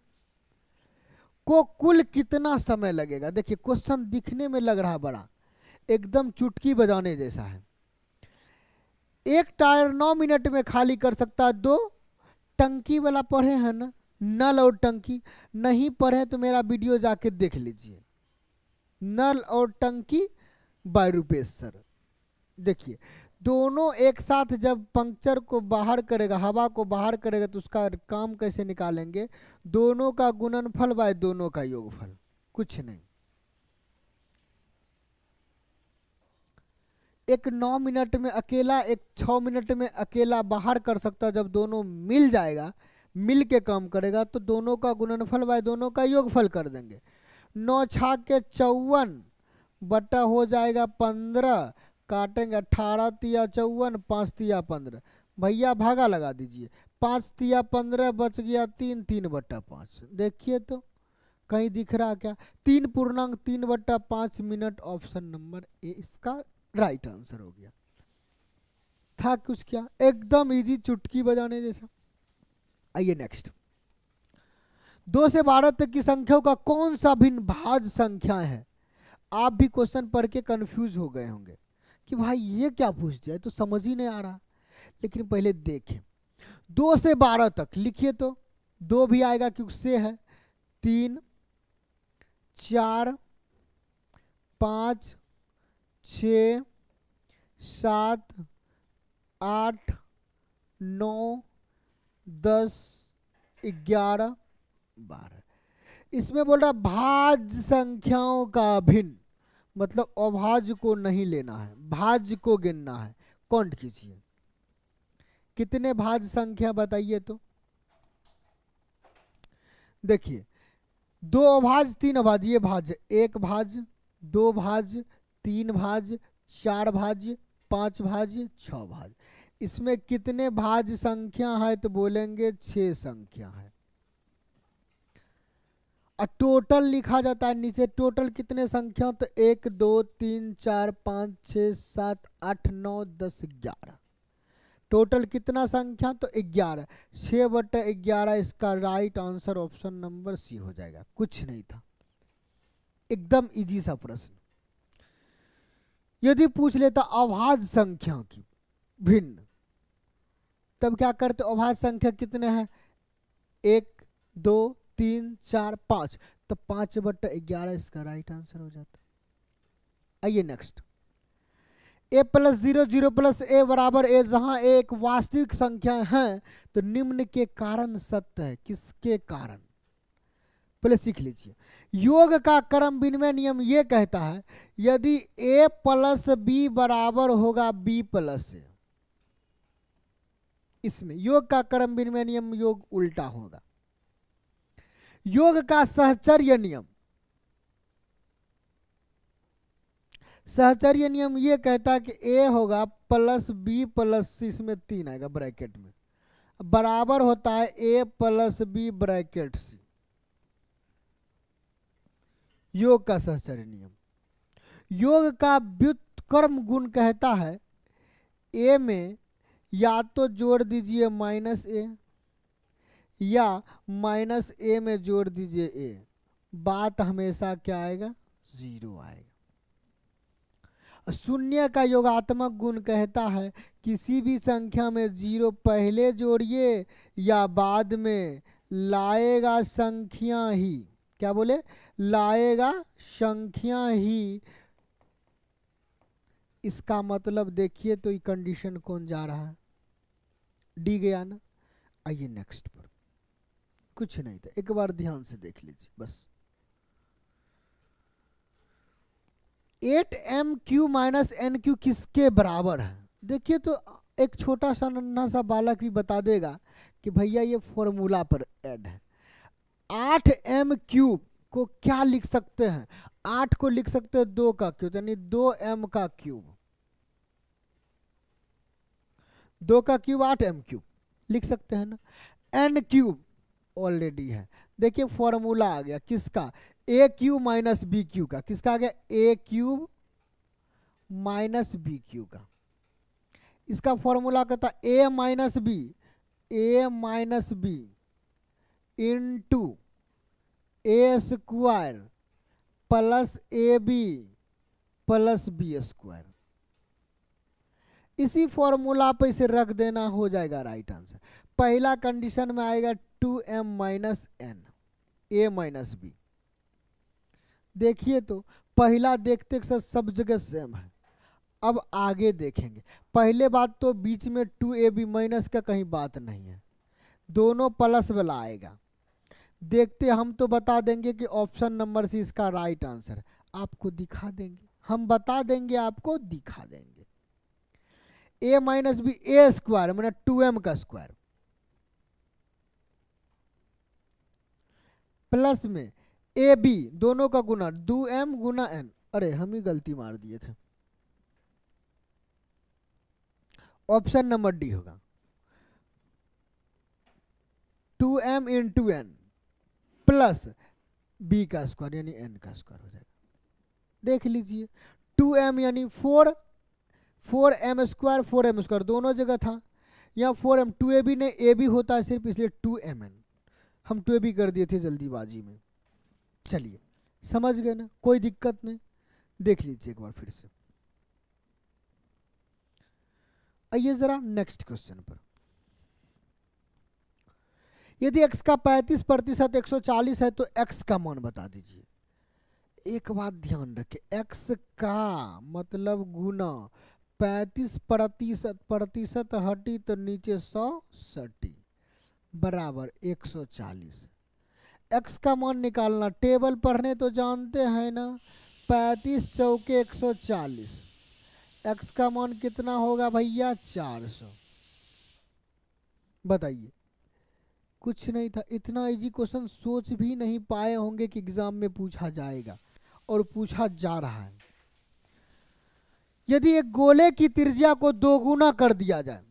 A: को कुल कितना समय लगेगा। देखिए क्वेश्चन दिखने में लग रहा बड़ा, एकदम चुटकी बजाने जैसा है। एक टायर 9 मिनट में खाली कर सकता है। 2 टंकी वाला पढ़े हैं ना, नल और टंकी, नहीं पढ़े तो मेरा वीडियो जाके देख लीजिए, नल और टंकी बाय रुपेश सर। देखिए दोनों एक साथ जब पंक्चर को बाहर करेगा, हवा को बाहर करेगा, तो उसका काम कैसे निकालेंगे, दोनों का गुणनफल बाय दोनों का योगफल, कुछ नहीं। एक 9 मिनट में अकेला, एक 6 मिनट में अकेला बाहर कर सकता है। जब दोनों मिल जाएगा, मिल के काम करेगा, तो दोनों का गुणनफल बाय दोनों का योगफल कर देंगे। 9 छाक के 54 बटा हो जाएगा 15, काटेंगे 18 तिया 54, 5 तिया 15, भैया भागा लगा दीजिए, 5 तिया 15 बच गया 3, 3 बटा 5। देखिए तो कहीं दिख रहा क्या, 3.3 बटा 5 मिनट, ऑप्शन नंबर ए इसका राइट आंसर हो गया। था कुछ क्या, एकदम इजी, चुटकी बजाने जैसा। आइए नेक्स्ट। 2 से 12 तक की संख्याओं का कौन सा भिन्न भाज्य संख्या है। आप भी क्वेश्चन पढ़ के कंफ्यूज हो गए होंगे कि भाई ये क्या पूछ दिया, तो समझ ही नहीं आ रहा। लेकिन पहले देखें, 2 से 12 तक लिखिए तो 2 भी आएगा क्योंकि से है, 3, 4, 5, 6, 7, 8, 9, 10, 11, 12। इसमें बोल रहा भाज्य संख्याओं का भिन्न, मतलब अभाज्य को नहीं लेना है, भाज्य को गिनना है। काउंट कीजिए कितने भाज्य संख्या बताइए तो। देखिए 2 अभाज्य 3 अभाज्य, ये भाज्य 1 भाज्य, 2 भाज्य, 3 भाज्य, 4 भाज्य, 5 भाज्य, 6 भाज्य। इसमें कितने भाज्य संख्या है तो बोलेंगे 6 संख्या है। और टोटल लिखा जाता है नीचे, टोटल कितने संख्या, तो 1 2 3 4 5 6 7 8 9 10 11। टोटल कितना संख्या, तो 11। 6 बटा 11 इसका right answer option number C हो जाएगा, कुछ नहीं था, एकदम इजी सा प्रश्न। यदि पूछ लेता अभाज्य संख्या की भिन्न, तब क्या करते, अभाज्य संख्या कितने हैं, 1 2 3 4 5, तो 5 बटा 11 इसका राइट आंसर हो जाता। आइए next. a plus 0 0 plus a बराबर a, जहां a एक वास्तविक संख्या है तो निम्न के कारण सत्य है। किसके कारण, पहले सीख लीजिए। योग का क्रम विनिमय नियम ये कहता है यदि a प्लस b बराबर होगा b प्लस a, इसमें योग का क्रम विनिमय नियम योग उल्टा होगा। योग का सहचर्य नियम, सहचर्य नियम ये कहता है कि a होगा प्लस b प्लस c, इसमें 3 आएगा ब्रैकेट में, बराबर होता है a plus b bracket c। योग का सहचर्य नियम। योग का व्युत्क्रम गुण कहता है a में या तो जोड़ दीजिए माइनस ए या माइनस ए में जोड़ दीजिए ए, बात हमेशा क्या आएगा, 0 आएगा। शून्य का योगात्मक गुण कहता है किसी भी संख्या में 0 पहले जोड़िए या बाद में, लाएगा संख्या ही, क्या बोले, लाएगा संख्या ही। इसका मतलब देखिए तो ये कंडीशन कौन जा रहा है, डी गया ना। आइए नेक्स्ट पर, कुछ नहीं था, एक बार ध्यान से देख लीजिए बस। 8m³ माइनस n³ किसके बराबर है? देखिए तो एक छोटा सा नन्हा सा बालक भी बता देगा कि भैया ये फॉर्मूला पर ऐड है। 8m³ को क्या लिख सकते हैं, 8 को लिख सकते हैं 2 का क्यूब, यानी 2m का क्यूब, 2 का क्यूब 8m³ लिख सकते हैं ना। n³ ऑलरेडी है, देखिए फॉर्मूला आ गया किसका, a³ माइनस b³ का, किसका आ गया, a³ माइनस b³ का। इसका फॉर्मूला कहता a minus b into a square plus ab plus b square. इसी फॉर्मूला पे इसे रख देना, हो जाएगा राइट आंसर। पहला कंडीशन में आएगा 2m minus n, a minus b। देखिए तो पहला देखते सब जगह सेम है। अब आगे देखेंगे, पहले बात तो बीच में 2ab माइनस का कहीं बात नहीं है, दोनों प्लस वाला आएगा। देखते हम तो बता देंगे कि ऑप्शन नंबर सी इसका राइट आंसर है, आपको दिखा देंगे, हम बता देंगे आपको दिखा देंगे। a minus b, a square मैंने 2m का स्क्वायर प्लस में ए बी दोनों का गुना 2m गुना n। अरे हम ही गलती मार दिए थे, ऑप्शन नंबर डी होगा 2m into n plus b का स्क्वायर यानी n का स्क्वायर हो जाएगा। देख लीजिए 2m यानी 4m स्क्वायर 4m स्क्वायर दोनों जगह था, यहाँ 4m 2ab ने ab होता है सिर्फ, इसलिए 2mn हम 2ab कर दिए थे जल्दीबाजी में। चलिए समझ गए ना, कोई दिक्कत नहीं, देख लीजिए एक बार फिर से। आइए जरा नेक्स्ट क्वेश्चन पर। यदि x का 35% 140 है तो x का मान बता दीजिए। एक बात ध्यान रखें, x का मतलब गुना 35% हटी तो नीचे 100 सटी बराबर 140। x का मान निकालना, टेबल पढ़ने तो जानते हैं ना, 35 चौके 140, x का मान कितना होगा भैया 400। बताइए, कुछ नहीं था, इतना इजी क्वेश्चन सोच भी नहीं पाए होंगे कि एग्जाम में पूछा जाएगा, और पूछा जा रहा है। यदि एक गोले की त्रिज्या को दोगुना कर दिया जाए,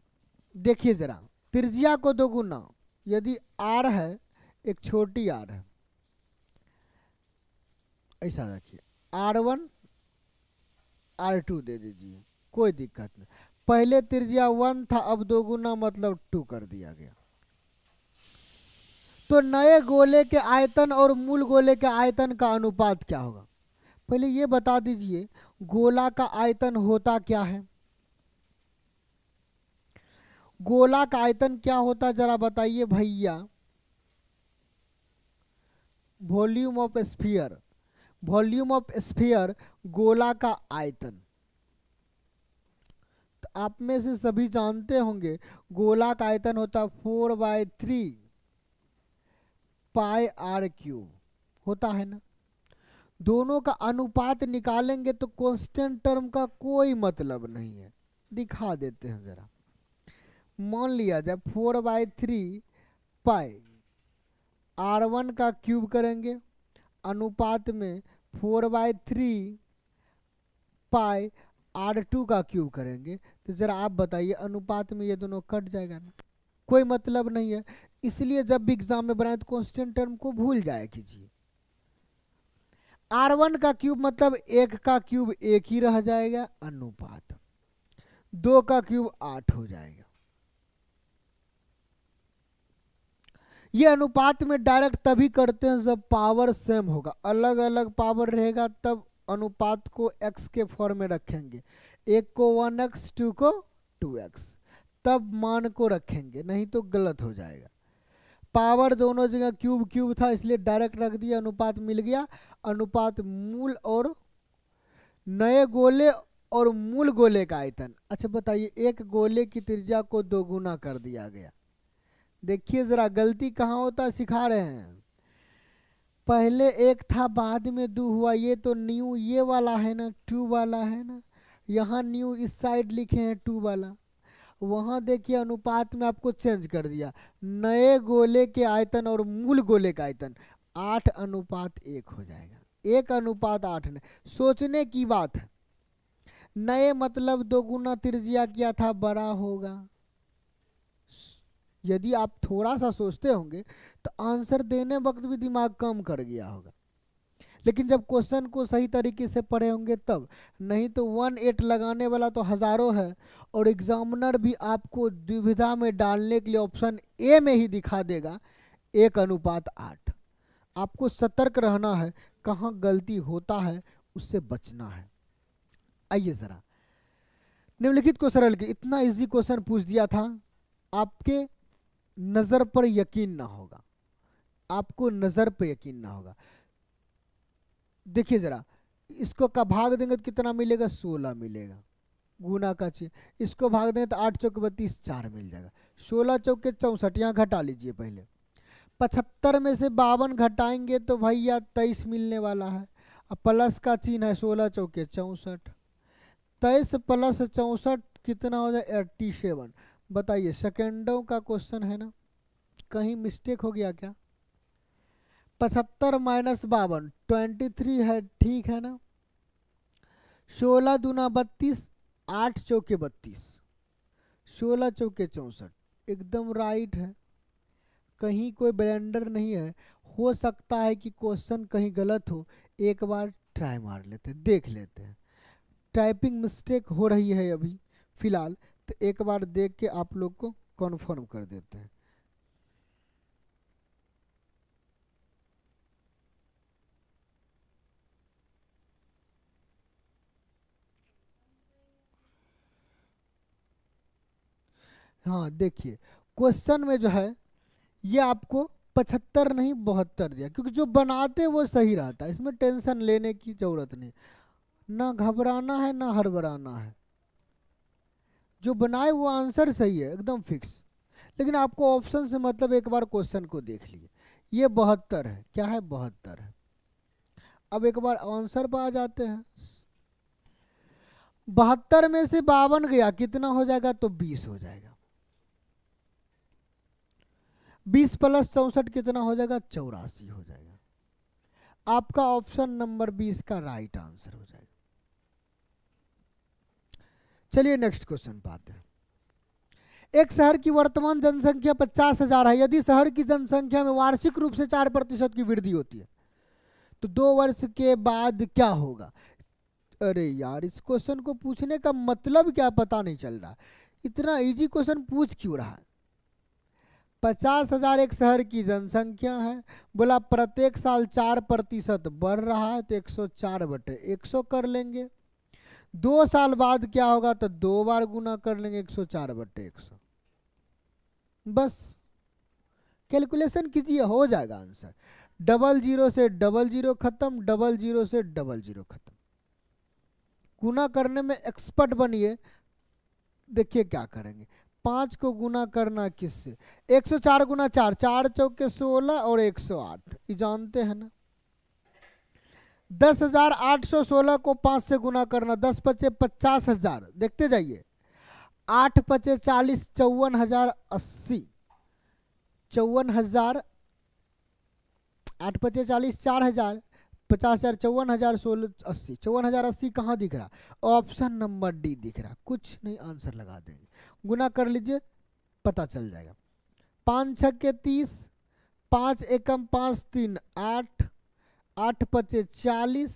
A: देखिए जरा त्रिज्या को दोगुना, यदि r है, एक छोटी r है, ऐसा रखिए r1 r2 दे दीजिए, कोई दिक्कत नहीं। पहले त्रिज्या 1 था, अब दोगुना मतलब 2 कर दिया गया। तो नए गोले के आयतन और मूल गोले के आयतन का अनुपात क्या होगा? पहले ये बता दीजिए गोला का आयतन होता क्या है, गोला का आयतन क्या होता जरा बताइए भैया। Volume of sphere, volume of sphere गोला का आयतन। तो आप में से सभी जानते होंगे गोला का आयतन होता 4/3 पाई r क्यूब होता है ना। दोनों का अनुपात निकालेंगे तो कांस्टेंट टर्म का कोई मतलब नहीं है, दिखा देते हैं जरा। मान लिया जाए 4/3 पाई r1 का क्यूब करेंगे, अनुपात में 4/3 पाई r2 का क्यूब करेंगे, तो जरा आप बताइए अनुपात में ये दोनों कट जाएगा ना, कोई मतलब नहीं है। इसलिए जब भी एग्जाम में बनाए तो कांस्टेंट टर्म को भूल जाया कीजिए। r1 का क्यूब मतलब 1 का क्यूब 1 ही रह जाएगा, अनुपात 2 का क्यूब 8 हो जाएगा। ये अनुपात में डायरेक्ट तभी करते हैं जब पावर सेम होगा, अलग अलग पावर रहेगा तब अनुपात को x के फॉर्म में रखेंगे, एक को 1x 2 को 2x, तब मान को रखेंगे, नहीं तो गलत हो जाएगा। पावर दोनों जगह क्यूब क्यूब था इसलिए डायरेक्ट रख दिया, अनुपात मिल गया। अनुपात मूल और नए गोले और मूल गोले का आयतन। अच्छा बताइए, एक गोले की त्रिज्या को दोगुना कर दिया गया। देखिए जरा गलती कहाँ होता है, सिखा रहे हैं। पहले एक था बाद में दो हुआ, ये तो न्यू ये वाला है ना, 2 वाला है ना, यहाँ न्यू इस साइड लिखे हैं 2 वाला, वहाँ देखिए अनुपात में आपको चेंज कर दिया, नए गोले के आयतन और मूल गोले का आयतन 8:1 हो जाएगा। 1:8 नहीं, सोचने की बात है। नए मतलब दोगुना त्रिज्या किया था, बड़ा होगा। यदि आप थोड़ा सा सोचते होंगे तो आंसर देने वक्त भी दिमाग कम कर गया होगा, लेकिन जब क्वेश्चन को सही तरीके से पढ़े होंगे तब, नहीं तो 1-8 लगाने वाला तो हजारों है, और एग्जामिनर भी आपको दुविधा में डालने के लिए ऑप्शन ए में ही दिखा देगा 1:8। आपको सतर्क रहना है, कहाँ गलती होता है उससे बचना है। आइए जरा निम्नलिखित को सरल के, इतना इजी क्वेश्चन पूछ दिया था, आपके नजर पर यकीन ना होगा, आपको नजर पर यकीन ना होगा। देखिए जरा, इसको का भाग देंगे तो कितना मिलेगा, 16 मिलेगा, गुना का चाहिए। इसको भाग देंगे तो 8 चौके 32 4 मिल जाएगा, 16 चौके 64, यहाँ घटा लीजिए पहले। 75 में से 52 घटाएंगे तो भैया 23 मिलने वाला है, अब प्लस का चिन्ह है, 16 चौके 64, 23 प्लस 64 कितना हो जाए 87। बताइए सेकेंडों का क्वेश्चन है ना, कहीं मिस्टेक हो गया क्या? 75 माइनस 52 23 है, ठीक है ना। 16 दूना 32, 8 चौके 32, 16 चौके 64, एकदम राइट है, कहीं कोई ब्लेंडर नहीं है। हो सकता है कि क्वेश्चन कहीं गलत हो, एक बार ट्राई मार लेते हैं, देख लेते हैं। टाइपिंग मिस्टेक हो रही है अभी फिलहाल, तो एक बार देख के आप लोग को कन्फर्म कर देते हैं। हाँ देखिए, क्वेश्चन में जो है ये आपको 75 नहीं 72 दिया, क्योंकि जो बनाते वो सही रहता है, इसमें टेंशन लेने की जरूरत नहीं, ना घबराना है ना हड़बड़ाना है। जो बनाए वो आंसर सही है एकदम फिक्स, लेकिन आपको ऑप्शन से मतलब एक बार क्वेश्चन को देख लिए, ये 72 है, क्या है 72 है। अब एक बार आंसर पर आ जाते हैं। 72 में से 52 गया, कितना हो जाएगा, तो 20 हो जाएगा। 20 प्लस 64 कितना हो जाएगा, 84 हो जाएगा। आपका ऑप्शन नंबर 20 का राइट आंसर हो जाएगा। चलिए नेक्स्ट क्वेश्चन पे आते हैं। एक शहर की वर्तमान जनसंख्या 50,000 है, यदि शहर की जनसंख्या में वार्षिक रूप से 4% की वृद्धि होती है तो 2 वर्ष के बाद क्या होगा? अरे यार, इस क्वेश्चन को पूछने का मतलब क्या पता नहीं चल रहा, इतना इजी क्वेश्चन पूछ क्यों रहा है। 50,000 एक शहर की जनसंख्या है, बोला प्रत्येक साल 4% बढ़ रहा है, तो 104/100 कर लेंगे। 2 साल बाद क्या होगा, तो 2 बार गुना कर लेंगे, 104/100। बस कैलकुलेशन कीजिए, हो जाएगा आंसर। 00 से 00 खत्म, 00 से 00 खत्म। गुना करने में एक्सपर्ट बनिए। देखिए क्या करेंगे, 5 को गुना करना किससे, 104 गुना 4, 4 चौके 16 और 108, ये जानते हैं ना। 10,816 को 5 से गुना करना, 10 पचे 50,000, देखते जाइए। 8 पचे 40, 54,080, 54,000, 8 पचे 40, 4,000, 50,000, 54,000, 16,80, 54,080 कहाँ दिख रहा, ऑप्शन नंबर डी दिख रहा। कुछ नहीं, आंसर लगा देंगे, गुना कर लीजिए पता चल जाएगा। 5 छक्के 30, 5 एकम 5 3 8, 8 पचे 40,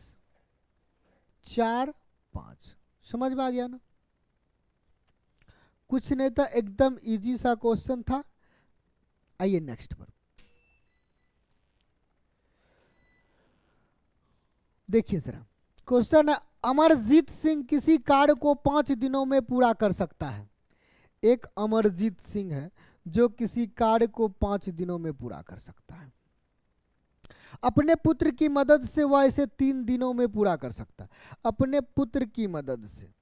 A: 4 5। समझ में आ गया ना, कुछ नहीं था, एकदम इजी सा क्वेश्चन था। आइए नेक्स्ट पर। देखिए जरा क्वेश्चन है, अमरजीत सिंह किसी कार्य को 5 दिनों में पूरा कर सकता है। एक अमरजीत सिंह है जो किसी कार्य को 5 दिनों में पूरा कर सकता है। अपने पुत्र की मदद से वह इसे 3 दिनों में पूरा कर सकता है। अपने पुत्र की मदद से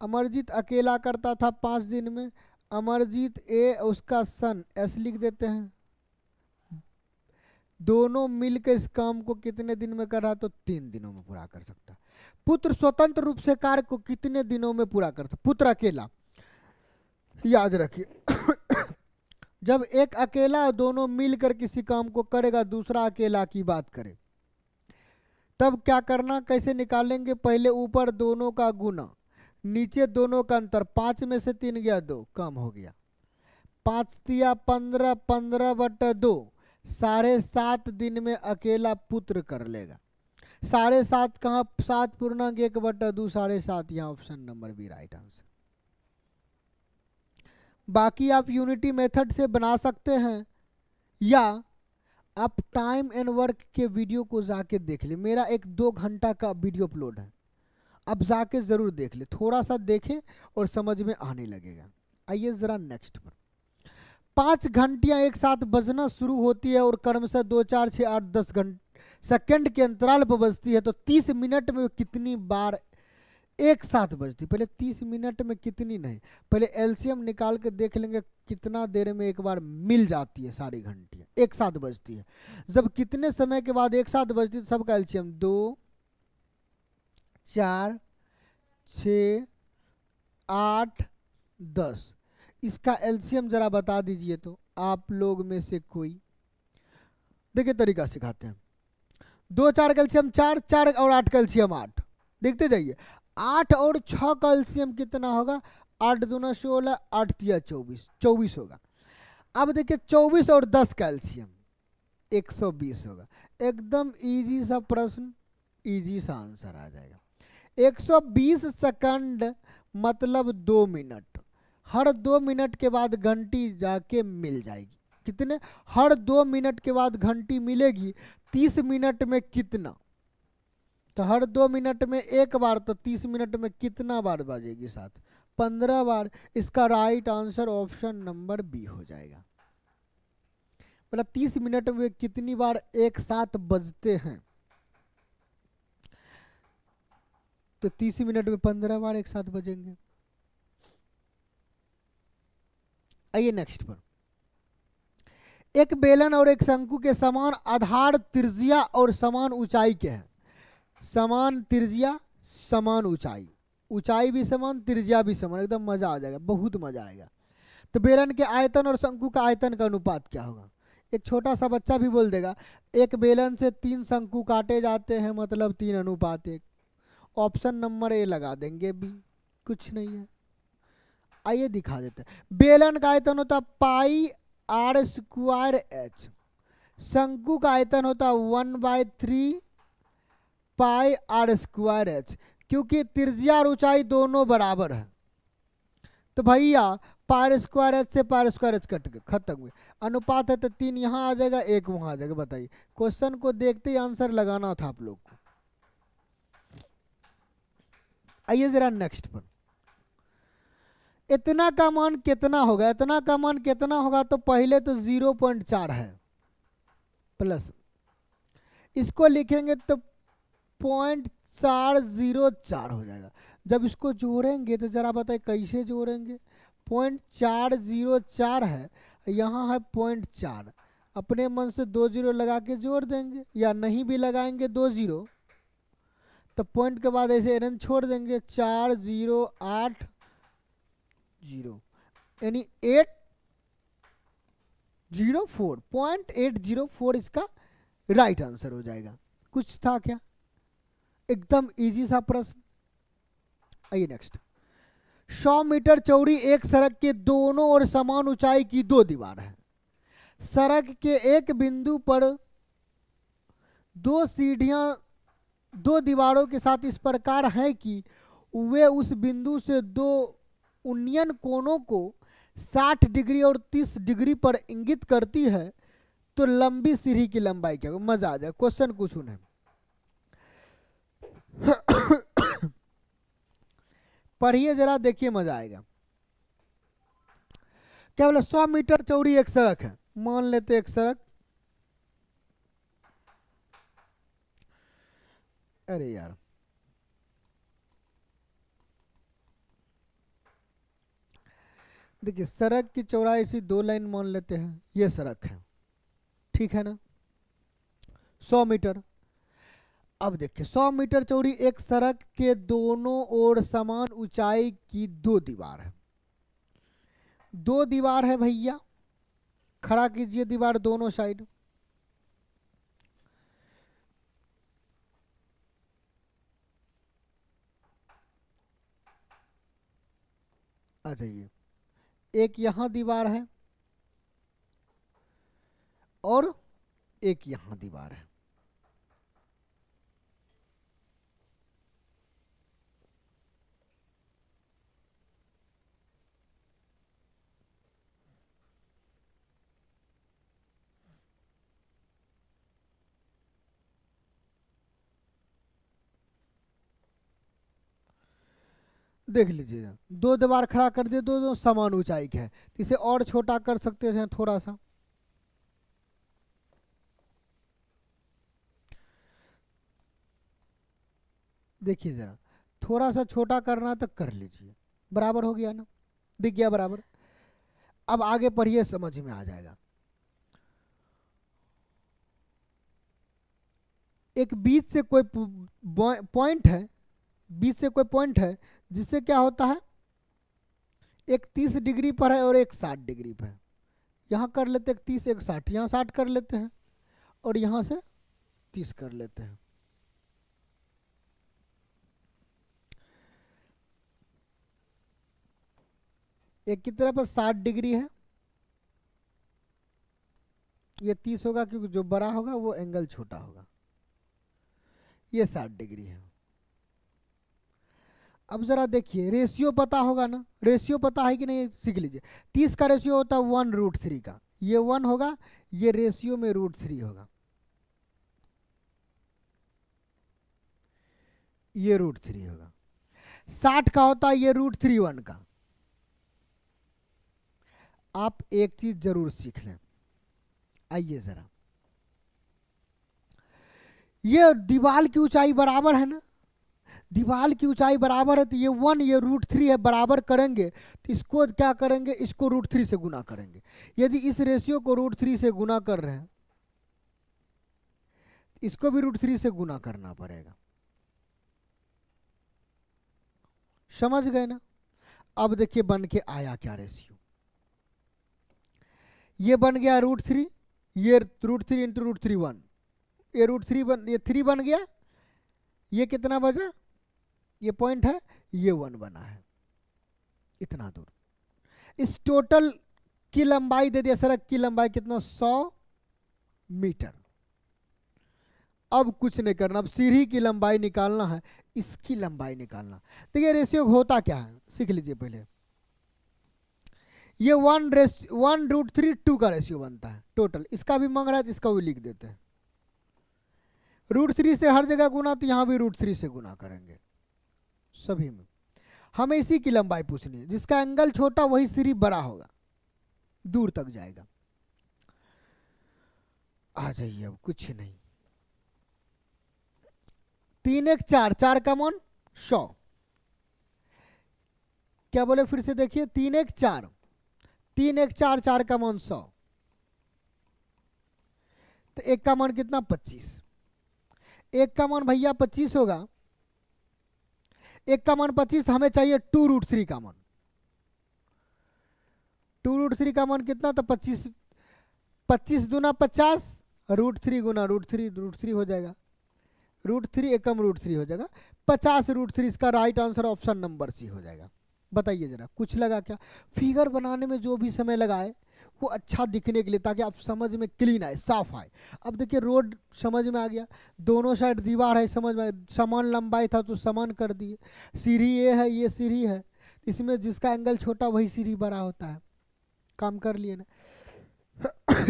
A: अमरजीत अकेला करता था 5 दिन में। अमरजीत ए, उसका सन एस लिख देते हैं। दोनों मिलकर इस काम को कितने दिन में कर रहा, तो 3 दिनों में पूरा कर सकता है। पुत्र स्वतंत्र रूप से कार्य को कितने दिनों में पूरा कर सकता, पुत्र अकेला। याद रखिए जब एक अकेला दोनों मिलकर किसी काम को करेगा, दूसरा अकेला की बात करे, तब क्या करना, कैसे निकालेंगे, पहले ऊपर दोनों का गुना, नीचे दोनों का अंतर। 5 में से 3 गया 2, कम हो गया। 5 तिया 15, 15/2, 7.5 दिन में अकेला पुत्र कर लेगा। 7.5 कहाँ, 7.1/2, 7.5। यहाँ option number B right answer. बाकी आप यूनिटी मेथड से बना सकते हैं, या आप टाइम एंड वर्क के वीडियो को जाके देख ले। मेरा एक 2 घंटा का वीडियो अपलोड है, आप जाके जरूर देख ले, थोड़ा सा देखें और समझ में आने लगेगा। आइए जरा नेक्स्ट पर। 5 घंटियां एक साथ बजना शुरू होती है और क्रमशः 2, 4, 6, 8, 10 सेकंड के अंतराल पर बजती है, तो 30 मिनट में कितनी बार एक साथ बजती। पहले 30 मिनट में कितनी नहीं, पहले एलसीएम निकाल के देख लेंगे कितना देर में एक बार मिल जाती है सारी घंटियां एक साथ बजती है। जब कितने समय के बाद एक साथ बजती है, तो सबका एलसीएम 2, 4, 6, 8, 10। इसका एलसीएम जरा बता दीजिए तो आप लोग में से कोई। देखिए तरीका सिखाते हैं। 2, 4 का एलसीएम 4, 4 और 8 का एलसीएम 8। देखते जाइए, 8 और 6 का एलसीएम कितना होगा, 8 दूना 16, 8 तिया 24, 24 होगा। अब देखिए 24 और 10 का एलसीएम 120 होगा। एकदम इजी सा प्रश्न, इजी सा आंसर आ जाएगा। 120 सेकंड मतलब 2 मिनट। हर 2 मिनट के बाद घंटी जाके मिल जाएगी। कितने, हर 2 मिनट के बाद घंटी मिलेगी। 30 मिनट में कितना, तो हर 2 मिनट में एक बार, तो 30 मिनट में कितना बार बजेगी, साथ 15 बार। इसका right answer option number B हो जाएगा। मतलब 30 मिनट में कितनी बार एक साथ बजते हैं, तो 30 मिनट में 15 बार एक साथ बजेंगे। आइए नेक्स्ट पर। एक बेलन और एक शंकु के समान आधार, त्रिज्या और समान ऊंचाई के हैं। समान त्रिज्या, समान ऊंचाई, ऊंचाई भी समान, त्रिज्या भी समान, एकदम मजा आ जाएगा, बहुत मजा आएगा। तो बेलन के आयतन और शंकु का आयतन का अनुपात क्या होगा। एक छोटा सा बच्चा भी बोल देगा, एक बेलन से 3 शंकु काटे जाते हैं, मतलब 3:1। ऑप्शन नंबर ए लगा देंगे, बी कुछ नहीं है। आइए दिखा देते हैं। बेलन का आयतन होता πr²h, शंकु का आयतन होता 1/3 πr²h। क्योंकि त्रिज्या और ऊंचाई दोनों बराबर है, तो भैया πr² से πr² कट गए, खत्म हुए। अनुपात है तो 3 यहाँ आ जाएगा, 1 वहां आ जाएगा। बताइए, क्वेश्चन को देखते ही आंसर लगाना था आप लोग को। आइए जरा नेक्स्ट पर। इतना का मान कितना होगा, इतना का मान कितना होगा, तो पहले तो 0.4 है प्लस, इसको लिखेंगे तो 0.404 हो जाएगा। जब इसको जोड़ेंगे तो जरा बताइए कैसे जोड़ेंगे। 0.404 है, यहाँ है 0.4, अपने मन से 2 0 लगा के जोड़ देंगे, या नहीं भी लगाएंगे 2 0, तो पॉइंट के बाद ऐसे एरन छोड़ देंगे। 4080, यानी 804, 0.804 इसका राइट आंसर हो जाएगा। कुछ था क्या, एकदम इजी सा प्रश्न। आइए नेक्स्ट। 100 मीटर चौड़ी एक सड़क के दोनों ओर समान ऊंचाई की 2 दीवार है। सड़क के एक बिंदु पर 2 सीढ़ियां 2 दीवारों के साथ इस प्रकार हैं कि वे उस बिंदु से 2 उन्नयन कोणों को 60 डिग्री और 30 डिग्री पर इंगित करती है, तो लंबी सीढ़ी की लंबाई क्या होगी। मजा आ जाए, क्वेश्चन कुछ नहीं। पढ़िए जरा, देखिए मजा आएगा। क्या बोले, 100 मीटर चौड़ी एक सड़क है। मान लेते एक सड़क, अरे यार देखिए, सड़क की चौड़ाई से 2 लाइन मान लेते हैं, ये सड़क है, ठीक है ना, 100 मीटर। अब देखिए 100 मीटर चौड़ी एक सड़क के दोनों ओर समान ऊंचाई की 2 दीवार है। 2 दीवार है भैया, खड़ा कीजिए दीवार दोनों साइड। आ जाइए, एक यहां दीवार है और एक यहां दीवार है। देख लीजिए, 2 दीवार खड़ा कर दिए, दो समान ऊंचाई के है, इसे और छोटा कर सकते हैं थोड़ा सा। देखिए जरा, थोड़ा सा छोटा करना तो कर लीजिए, बराबर हो गया ना, दिख गया बराबर। अब आगे पढ़िए, समझ में आ जाएगा। एक बीच से कोई पॉइंट है, बीच से कोई पॉइंट है जिससे क्या होता है, एक 30 डिग्री पर है और एक 60 डिग्री पर है। यहाँ कर लेते हैं 30, एक 60, यहाँ 60 कर लेते हैं और यहाँ से 30 कर लेते हैं। एक की तरफ 60 डिग्री है, ये 30 होगा क्योंकि जो बड़ा होगा वो एंगल छोटा होगा, ये 60 डिग्री है। अब जरा देखिए, रेशियो पता होगा ना, रेशियो पता है कि नहीं सीख लीजिए। 30 का रेशियो होता है 1√3 का, ये 1 होगा, ये रेशियो में √3 होगा, ये √3 होगा। 60 का होता है ये √3 का। आप एक चीज जरूर सीख लें, आइए जरा, ये दीवार की ऊंचाई बराबर है ना, दीवार की ऊंचाई बराबर है, तो ये 1 ये √3 है, बराबर करेंगे तो इसको क्या करेंगे, इसको √3 से गुना करेंगे। यदि इस रेशियो को √3 से गुना कर रहे हैं, इसको भी √3 से गुना करना पड़ेगा। समझ गए ना। अब देखिए बन के आया क्या रेशियो, ये बन गया √3, ये √3 इंटू √3 1, ये √3 बन, ये 3 बन गया, ये कितना बचा, ये पॉइंट है, ये 1 बना है, इतना दूर। इस टोटल की लंबाई दे दिया, सड़क की लंबाई कितना, 100 मीटर। अब कुछ नहीं करना, अब सीढ़ी की लंबाई निकालना है, इसकी लंबाई निकालना। देखिए रेशियो होता क्या है, सीख लीजिए पहले। ये 1√3 2 का रेशियो बनता है टोटल, इसका भी मांग रहा है तो इसका भी लिख देते हैं। √3 से हर जगह गुना, तो यहां भी √3 से गुना करेंगे सभी में। हमें इसी की लंबाई पूछनी है, जिसका एंगल छोटा वही सीढ़ी बड़ा होगा, दूर तक जाएगा। आ जाइए, अब कुछ नहीं, 3 1 4, 4 का मान 100। क्या बोले फिर से देखिए, 3 1 4, 3 1 4, 4 का मान 100, तो एक का मान कितना, 25। एक का मान भैया 25 होगा, एक का मान 25, तो हमें चाहिए 2√3 का मान। 2√3 का मान कितना, तो 25, 25 दूना 50, √3 गुना √3 हो जाएगा, √3 एकम √3 हो जाएगा, 50√3। इसका right answer option number C हो जाएगा। बताइए जरा, कुछ लगा क्या। फिगर बनाने में जो भी समय लगाए वो अच्छा दिखने के लिए, ताकि आप समझ में क्लीन आए, साफ आए। अब देखिए रोड समझ में आ गया, दोनों साइड दीवार है, समझ में, समान लंबाई था तो समान कर दिए। सीढ़ी ये है, ये सीढ़ी है, इसमें जिसका एंगल छोटा वही सीढ़ी बड़ा होता है, काम कर लिए ना।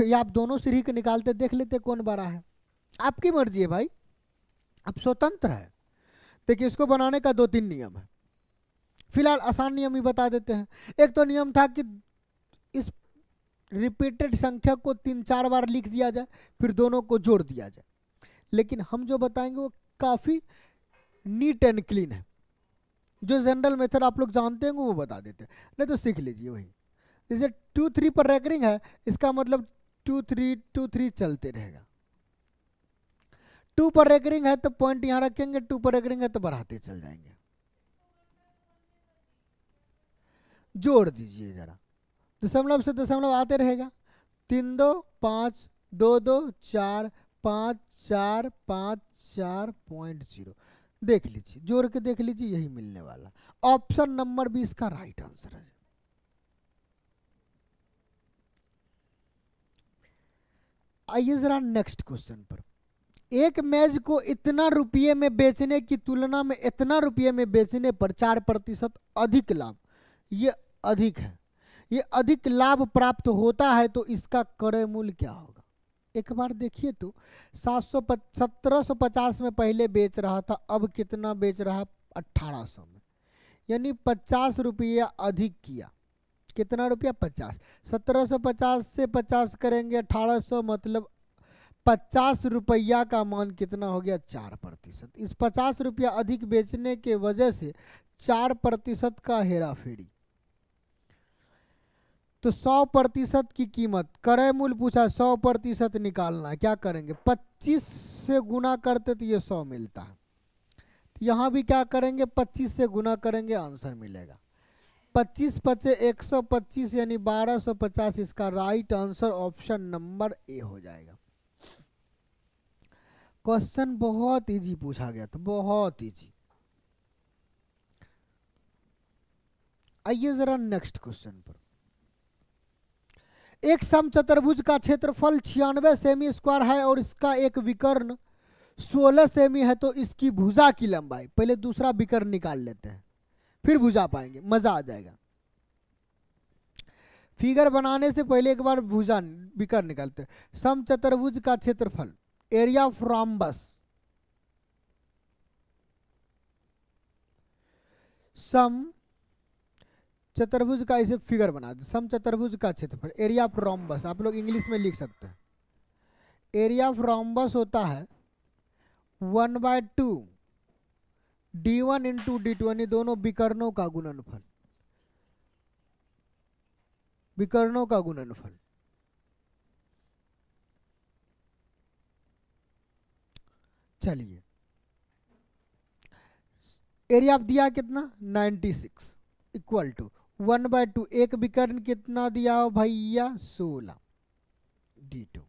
A: या आप दोनों सीढ़ी के निकालते देख लेते कौन बड़ा है, आपकी मर्जी है भाई, आप स्वतंत्र है। देखिए इसको बनाने का 2 3 नियम है। फिलहाल आसान नियम ही बता देते हैं। एक तो नियम था कि इस रिपीटेड संख्या को 3-4 बार लिख दिया जाए, फिर दोनों को जोड़ दिया जाए। लेकिन हम जो बताएंगे वो काफ़ी नीट एंड क्लीन है। जो जनरल मेथड आप लोग जानते हैं वो बता देते हैं, नहीं तो सीख लीजिए वही। जैसे 2-3 पर रैकरिंग है, इसका मतलब 2-3 चलते रहेगा। 2 पर रैकरिंग है तो पॉइंट यहाँ रखेंगे, 2 पर रैकरिंग है तो बढ़ाते चल जाएंगे। जोड़ दीजिए जरा, दशमलव से दशमलव आते रहेगा। 3 2 5 2 2 4 5 4 5 4.0 देख लीजिए, जोड़ के देख लीजिए, यही मिलने वाला। ऑप्शन नंबर 20 का राइट आंसर है। आइए जरा नेक्स्ट क्वेश्चन पर। एक मेज को इतना रुपये में बेचने की तुलना में इतना रुपये में बेचने पर 4% अधिक लाभ, ये अधिक है, ये अधिक लाभ प्राप्त होता है तो इसका क्रय मूल्य क्या होगा? एक बार देखिए तो 1750 में पहले बेच रहा था, अब कितना बेच रहा है? 1800 में, यानी 50 रुपया अधिक किया। कितना रुपया? 50। 1750 से 50 करेंगे 1800, मतलब 50 रुपया का मान कितना हो गया? 4%। इस 50 रुपया अधिक बेचने के वजह से 4% का हेरा फेरी। तो 100% की कीमत, क्रय मूल्य पूछा, 100% निकालना है। क्या करेंगे? 25 से गुना करते तो ये 100 मिलता है। यहाँ भी क्या करेंगे? 25 से गुना करेंगे, आंसर मिलेगा 25 पचे 125, यानी 1250। इसका right answer option number A हो जाएगा। क्वेश्चन बहुत इजी पूछा गया था, बहुत इजी। आइए जरा नेक्स्ट क्वेश्चन पर। एक समचतुर्भुज का क्षेत्रफल 96 सेमी स्क्वायर है और इसका एक विकर्ण 16 सेमी है, तो इसकी भुजा की लंबाई, पहले दूसरा विकर्ण निकाल लेते हैं फिर भुजा पाएंगे, मजा आ जाएगा। फिगर बनाने से पहले एक बार भुजा विकर्ण निकालते हैं। समचतुर्भुज का क्षेत्रफल, एरिया ऑफ रॉम्बस, सम चतुर्भुज का इसे फिगर बना दे। समचतुर्भुज का क्षेत्रफल, एरिया ऑफ रॉम्बस, आप लोग इंग्लिश में लिख सकते हैं। एरिया ऑफ रॉम्बस होता है 1/2 d1 इंटू d2, यानी दोनों विकर्णों का गुणनफल, विकर्णों का गुणनफल। चलिए, एरिया ऑफ दिया कितना? 96 इक्वल टू 1/2, एक विकर्ण कितना दिया हो भैया? 16 d2।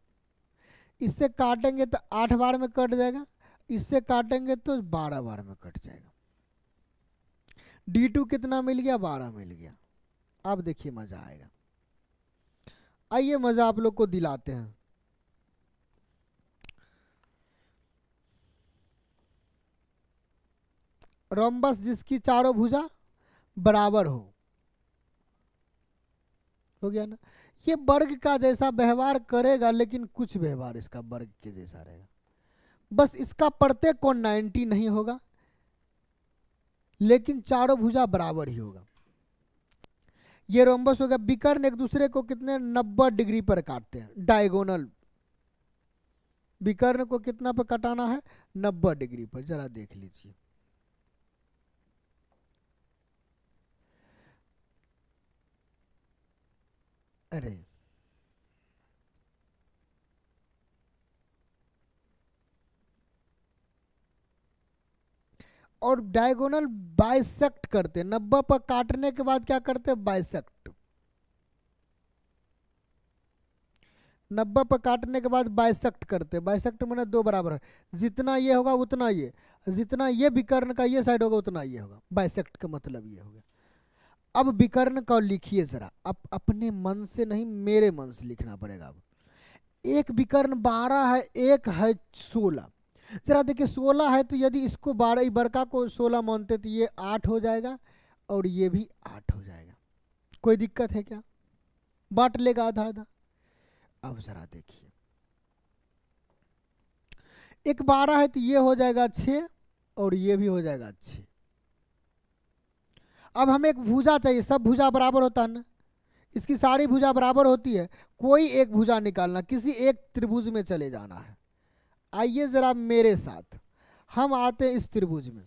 A: इससे काटेंगे तो 8 बार में कट जाएगा, इससे काटेंगे तो 12 बार में कट जाएगा। d2 कितना मिल गया? 12 मिल गया। अब देखिए मजा आएगा। आइए मजा आप लोग को दिलाते हैं। रोम्बस जिसकी चारों भुजा बराबर हो गया ना? ये वर्ग का जैसा व्यवहार करेगा, लेकिन कुछ व्यवहार इसका वर्ग के जैसा रहेगा। बस इसका प्रत्येक कोण 90 नहीं होगा, लेकिन चारों भुजा बराबर ही होगा। ये रोम्बस होगा। विकर्ण एक दूसरे को कितने 90 डिग्री पर काटते हैं, डायगोनल। विकर्ण को कितना पर कटाना है? 90 डिग्री पर। जरा देख लीजिए, अरे और डायगोनल बाइसेक्ट करते, 90 पर काटने के बाद क्या करते? बाइसेक्ट। 90 पर काटने के बाद बाइसेक्ट करते। बाइसेक्ट मैंने दो बराबर है, जितना ये होगा उतना ये, जितना ये विकर्ण का ये साइड होगा उतना ये होगा। बाइसेक्ट का मतलब ये होगा। अब विकर्ण का लिखिए जरा, अब अपने मन से नहीं, मेरे मन से लिखना पड़ेगा। अब एक विकर्ण 12 है, एक है 16। जरा देखिए 16 है तो यदि इसको 12 बड़का को 16 मानते तो ये 8 हो जाएगा और ये भी 8 हो जाएगा। कोई दिक्कत है क्या? बांट लेगा आधा आधा। अब जरा देखिए, एक 12 है तो ये हो जाएगा 6 और ये भी हो जाएगा 6। अब हमें एक भुजा चाहिए, सब भुजा बराबर होता है ना, इसकी सारी भुजा बराबर होती है, कोई एक भुजा निकालना, किसी एक त्रिभुज में चले जाना है। आइए जरा मेरे साथ, हम आते हैं इस त्रिभुज में,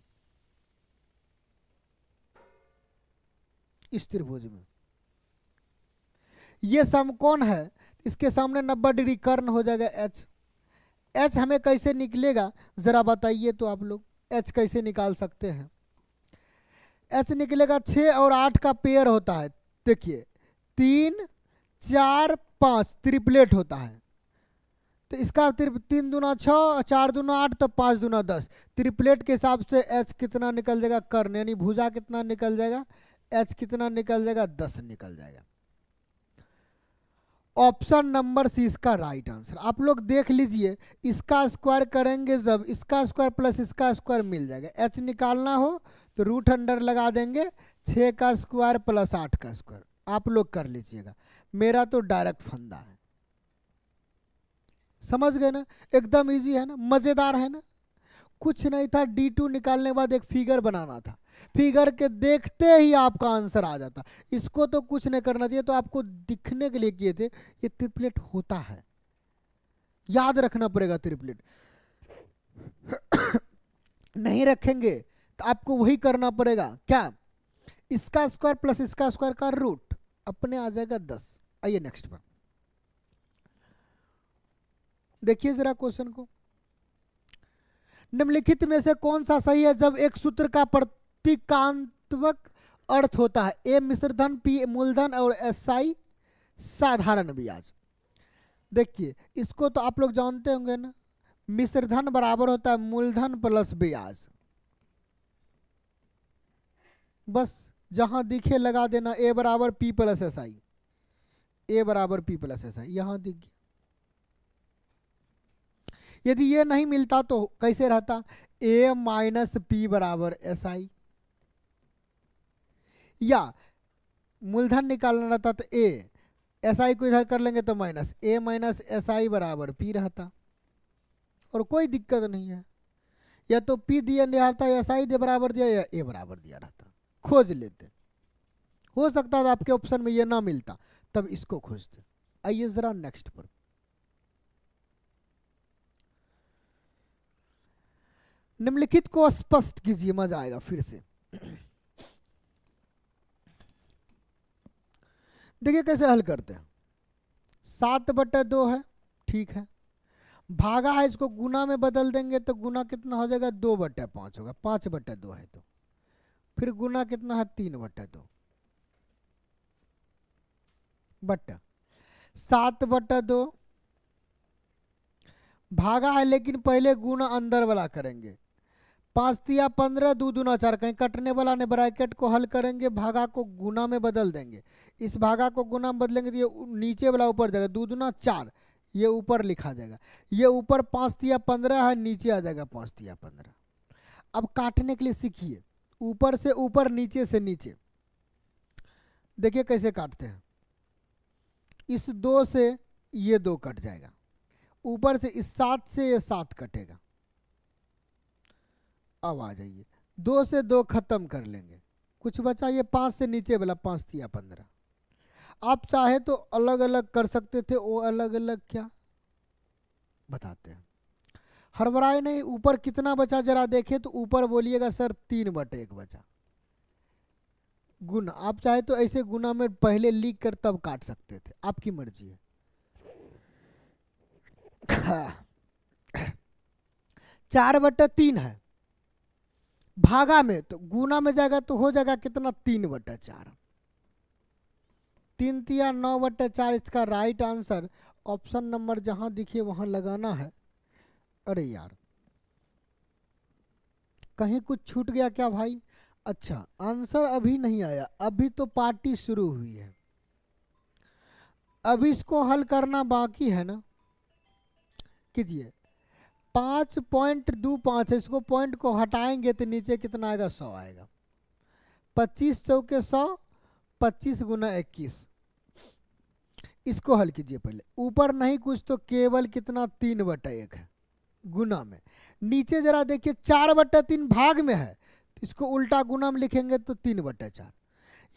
A: इस त्रिभुज में ये समकोण है, इसके सामने 90 डिग्री कर्ण हो जाएगा एच। एच हमें कैसे निकलेगा जरा बताइए तो आप लोग, एच कैसे निकाल सकते हैं? एच निकलेगा 6 और 8 का पेयर होता है, देखिए 3 4 5 ट्रिपलेट होता है, तो इसका 3 दूना 6, 4 दूना 8, तो 5 दूना 10, ट्रिपलेट के हिसाब से एच कितना निकल जाएगा कर्ण, यानी भुजा कितना निकल जाएगा, एच कितना निकल जाएगा 10 निकल जाएगा। ऑप्शन नंबर सी इसका राइट आंसर। आप लोग देख लीजिए, इसका स्क्वायर करेंगे जब इसका स्क्वायर प्लस इसका स्क्वायर मिल जाएगा, एच निकालना हो तो रूट अंडर लगा देंगे, 6 का स्क्वायर प्लस 8 का स्क्वायर, आप लोग कर लीजिएगा, मेरा तो डायरेक्ट फंदा है। समझ गए ना, एकदम इजी है ना, मजेदार है ना, कुछ नहीं था, D2 निकालने के बाद एक फिगर बनाना था, फिगर के देखते ही आपका आंसर आ जाता, इसको तो कुछ नहीं करना चाहिए, तो आपको दिखने के लिए किए थे, ये ट्रिपलेट होता है, याद रखना पड़ेगा ट्रिपलेट। नहीं रखेंगे तो आपको वही करना पड़ेगा, क्या, इसका स्क्वायर प्लस इसका स्क्वायर का रूट, अपने आ जाएगा 10। आइए नेक्स्ट पर देखिए जरा क्वेश्चन को, निम्नलिखित में से कौन सा सही है जब एक सूत्र का प्रतीकात्मक अर्थ होता है, ए मिश्रधन, पी मूलधन और एसआई साधारण ब्याज। देखिए इसको तो आप लोग जानते होंगे ना, मिश्रधन बराबर होता है मूलधन प्लस ब्याज, बस जहां दिखे लगा देना, ए बराबर पी प्लस एस आई, ए बराबर पी प्लस एस आई, यहां दिख गया। यदि ये नहीं मिलता तो कैसे रहता, ए माइनस पी बराबर एस आई, या मूलधन निकालना रहता तो ए, एस आई को इधर कर लेंगे तो minus, A minus S I बराबर पी रहता, और कोई दिक्कत नहीं है, या तो पी दिया रहता, एस आई बराबर दिया, या ए बराबर दिया रहता, खोज लेते। हो सकता था आपके ऑप्शन में ये ना मिलता, तब इसको खोजते। आइए जरा नेक्स्ट पर, निम्नलिखित को स्पष्ट कीजिए, मजा आएगा फिर से। देखिए कैसे हल करते हैं, 7/2 है, ठीक है, भागा है, इसको गुना में बदल देंगे तो गुना कितना हो जाएगा, 2/5 होगा, 5/2 है, तो फिर गुना कितना है, 3/2 बट्टा 7/2 भागा है, लेकिन पहले गुना अंदर वाला करेंगे, 5 तिया 15, 2 दूना 4, कहीं कटने वाला ने ब्रैकेट को हल करेंगे, भागा को गुना में बदल देंगे, इस भागा को गुना में बदलेंगे तो ये नीचे वाला ऊपर जाएगा, 2 दूना 4, ये ऊपर लिखा जाएगा, ये ऊपर 5 तिया 15 है, नीचे आ जाएगा 5 तिया 15। अब काटने के लिए सीखिए, ऊपर से ऊपर, नीचे से नीचे, देखिए कैसे काटते हैं, इस 2 से ये 2 कट जाएगा, ऊपर से इस 7 से ये 7 कटेगा। अब आ जाइए, 2 से 2 खत्म कर लेंगे, कुछ बचा, ये 5 से नीचे वाला 5 तिया 15। आप चाहे तो अलग अलग कर सकते थे, वो अलग अलग क्या बताते हैं, हड़बड़ाए नहीं। ऊपर कितना बचा जरा देखे तो, ऊपर बोलिएगा सर 3/1 बचा, गुना, आप चाहे तो ऐसे गुना में पहले लिख कर तब काट सकते थे, आपकी मर्जी है। 4/3 है, भागा में तो गुना में जाएगा तो हो जाएगा कितना, 3/4, 3 तिया 9/4, इसका राइट आंसर ऑप्शन नंबर जहां दिखे वहां लगाना है। अरे यार कहीं कुछ छूट गया क्या भाई? अच्छा आंसर अभी नहीं आया, अभी तो पार्टी शुरू हुई है, अभी इसको हल करना बाकी है ना। कीजिए, 5.25 है, इसको पॉइंट को हटाएंगे तो नीचे कितना आएगा, 100 आएगा, 25 चौके 100, 25 गुना 21। इसको हल कीजिए पहले, ऊपर नहीं कुछ तो केवल कितना 3/1 है गुना में, नीचे जरा देखिए 4/3 भाग में है, तो इसको उल्टा गुना में लिखेंगे तो 3/4।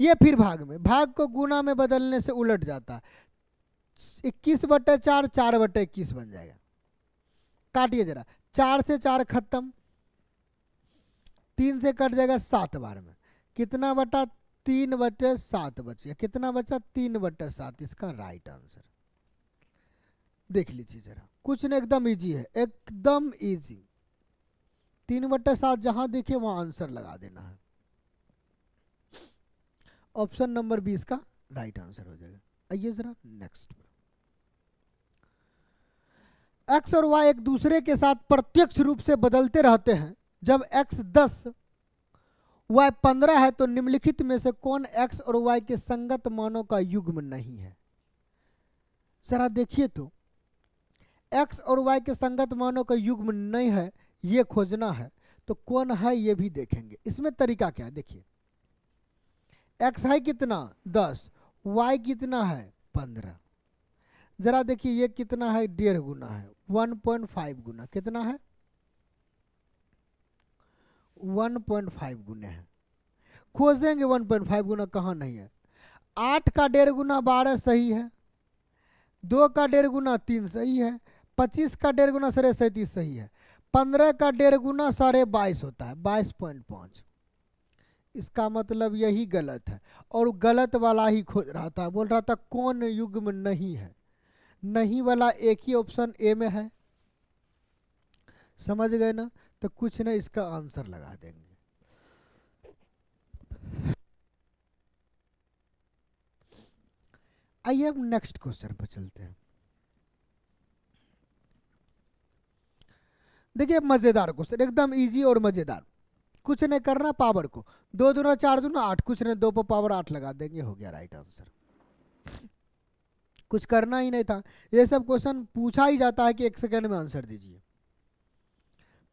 A: ये फिर भाग में, भाग को गुना में बदलने से उलट जाता है, 21/4 4/21 बन जाएगा। काटिए जरा, 4 से 4 खत्म, 3 से कट जाएगा 7 बार में, कितना बटा 3/7 बच गया, कितना बचा 3/7, इसका राइट आंसर। देख लीजिए जरा, कुछ नहीं, एकदम इजी है, एकदम इजी। 3/7 जहां देखे वहां आंसर लगा देना है। ऑप्शन नंबर 20 का राइट आंसर हो जाएगा। आइए जरा नेक्स्ट। एक्स और वाई एक दूसरे के साथ प्रत्यक्ष रूप से बदलते रहते हैं। जब x 10 y 15 है तो निम्नलिखित में से कौन x और y के संगत मानों का युग्म नहीं है? जरा देखिए तो, x और y के संगत मानों का युग्म नहीं है, ये खोजना है, तो कौन है ये भी देखेंगे। इसमें तरीका क्या है, देखिए, x है कितना 10, y कितना है 15। जरा देखिए ये कितना है, 1.5 गुना है, 1.5 गुना, कितना है 1.5 गुना है। खोजेंगे 1.5 गुना कहाँ नहीं है। 8 का 1.5 गुना 12 सही है, 2 का 1.5 गुना 3 सही है, 25 का 1.5 गुना 37 सही है, 15 का 1.5 गुना 22.5 होता है, 22.5। इसका मतलब यही गलत है, और गलत वाला ही खोज रहा था, बोल रहा था कौन युग्म नहीं है। नहीं वाला एक ही ऑप्शन ए में है, समझ गए ना, तो कुछ नहीं, इसका आंसर लगा देंगे। आइए अब नेक्स्ट क्वेश्चन पर चलते हैं। देखिए मजेदार क्वेश्चन, एकदम इजी और मजेदार। कुछ नहीं करना, पावर को 2 दूना 4 दूना 8, कुछ नहीं, 2 पर पावर 8 लगा देंगे, हो गया राइट आंसर। कुछ करना ही नहीं था। ये सब क्वेश्चन पूछा ही जाता है कि 1 सेकंड में आंसर दीजिए।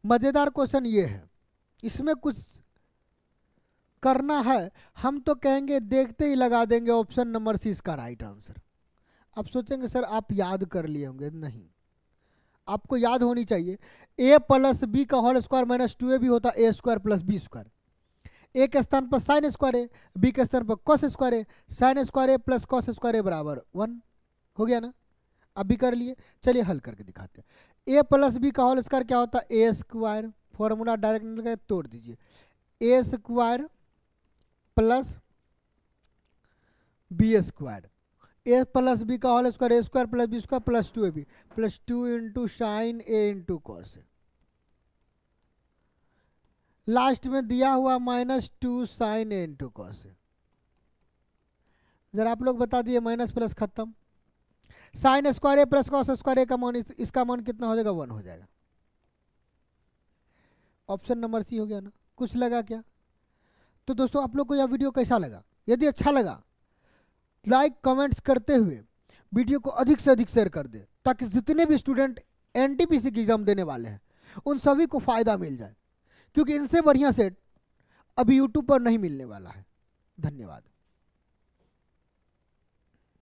A: मजेदार क्वेश्चन ये है, इसमें कुछ करना है, हम तो कहेंगे देखते ही लगा देंगे ऑप्शन नंबर सी इसका राइट आंसर। आप सोचेंगे सर आप याद कर लिए होंगे, नहीं, आपको याद होनी चाहिए। a + b का होल स्क्वायर माइनस 2a भी होता है a² + b²। a के स्थान पर साइन स्क्वायर है, b के स्थान पर कॉस स्क्वायर है, साइन स्क्वायर है प्लस कॉस स्क्वायर है बराबर 1, हो गया ना। अब भी कर लिए, चलिए हल करके दिखाते हैं। a + b का होल स्क्वायर क्या होता है a², फॉर्मूला डायरेक्ट निकल तोड़ दीजिए, a² + b², a + b का whole square a² + b² + 2ab + 2 × sin a × cos। Last में दिया हुआ -2 sin a × cos। जरा आप लोग बता दिए, माइनस प्लस खत्म। साइन स्क्वायर ए प्लस कॉस स्क्वायर ए का मान, इसका मान कितना हो जाएगा 1 हो जाएगा। ऑप्शन नंबर सी हो गया ना। कुछ लगा क्या? तो दोस्तों आप लोग को यह वीडियो कैसा लगा? यदि अच्छा लगा लाइक कमेंट्स करते हुए वीडियो को अधिक से अधिक शेयर कर दे, ताकि जितने भी स्टूडेंट एनटीपीसी की एग्जाम देने वाले हैं उन सभी को फायदा मिल जाए, क्योंकि इनसे बढ़िया सेट अभी यूट्यूब पर नहीं मिलने वाला है। धन्यवाद।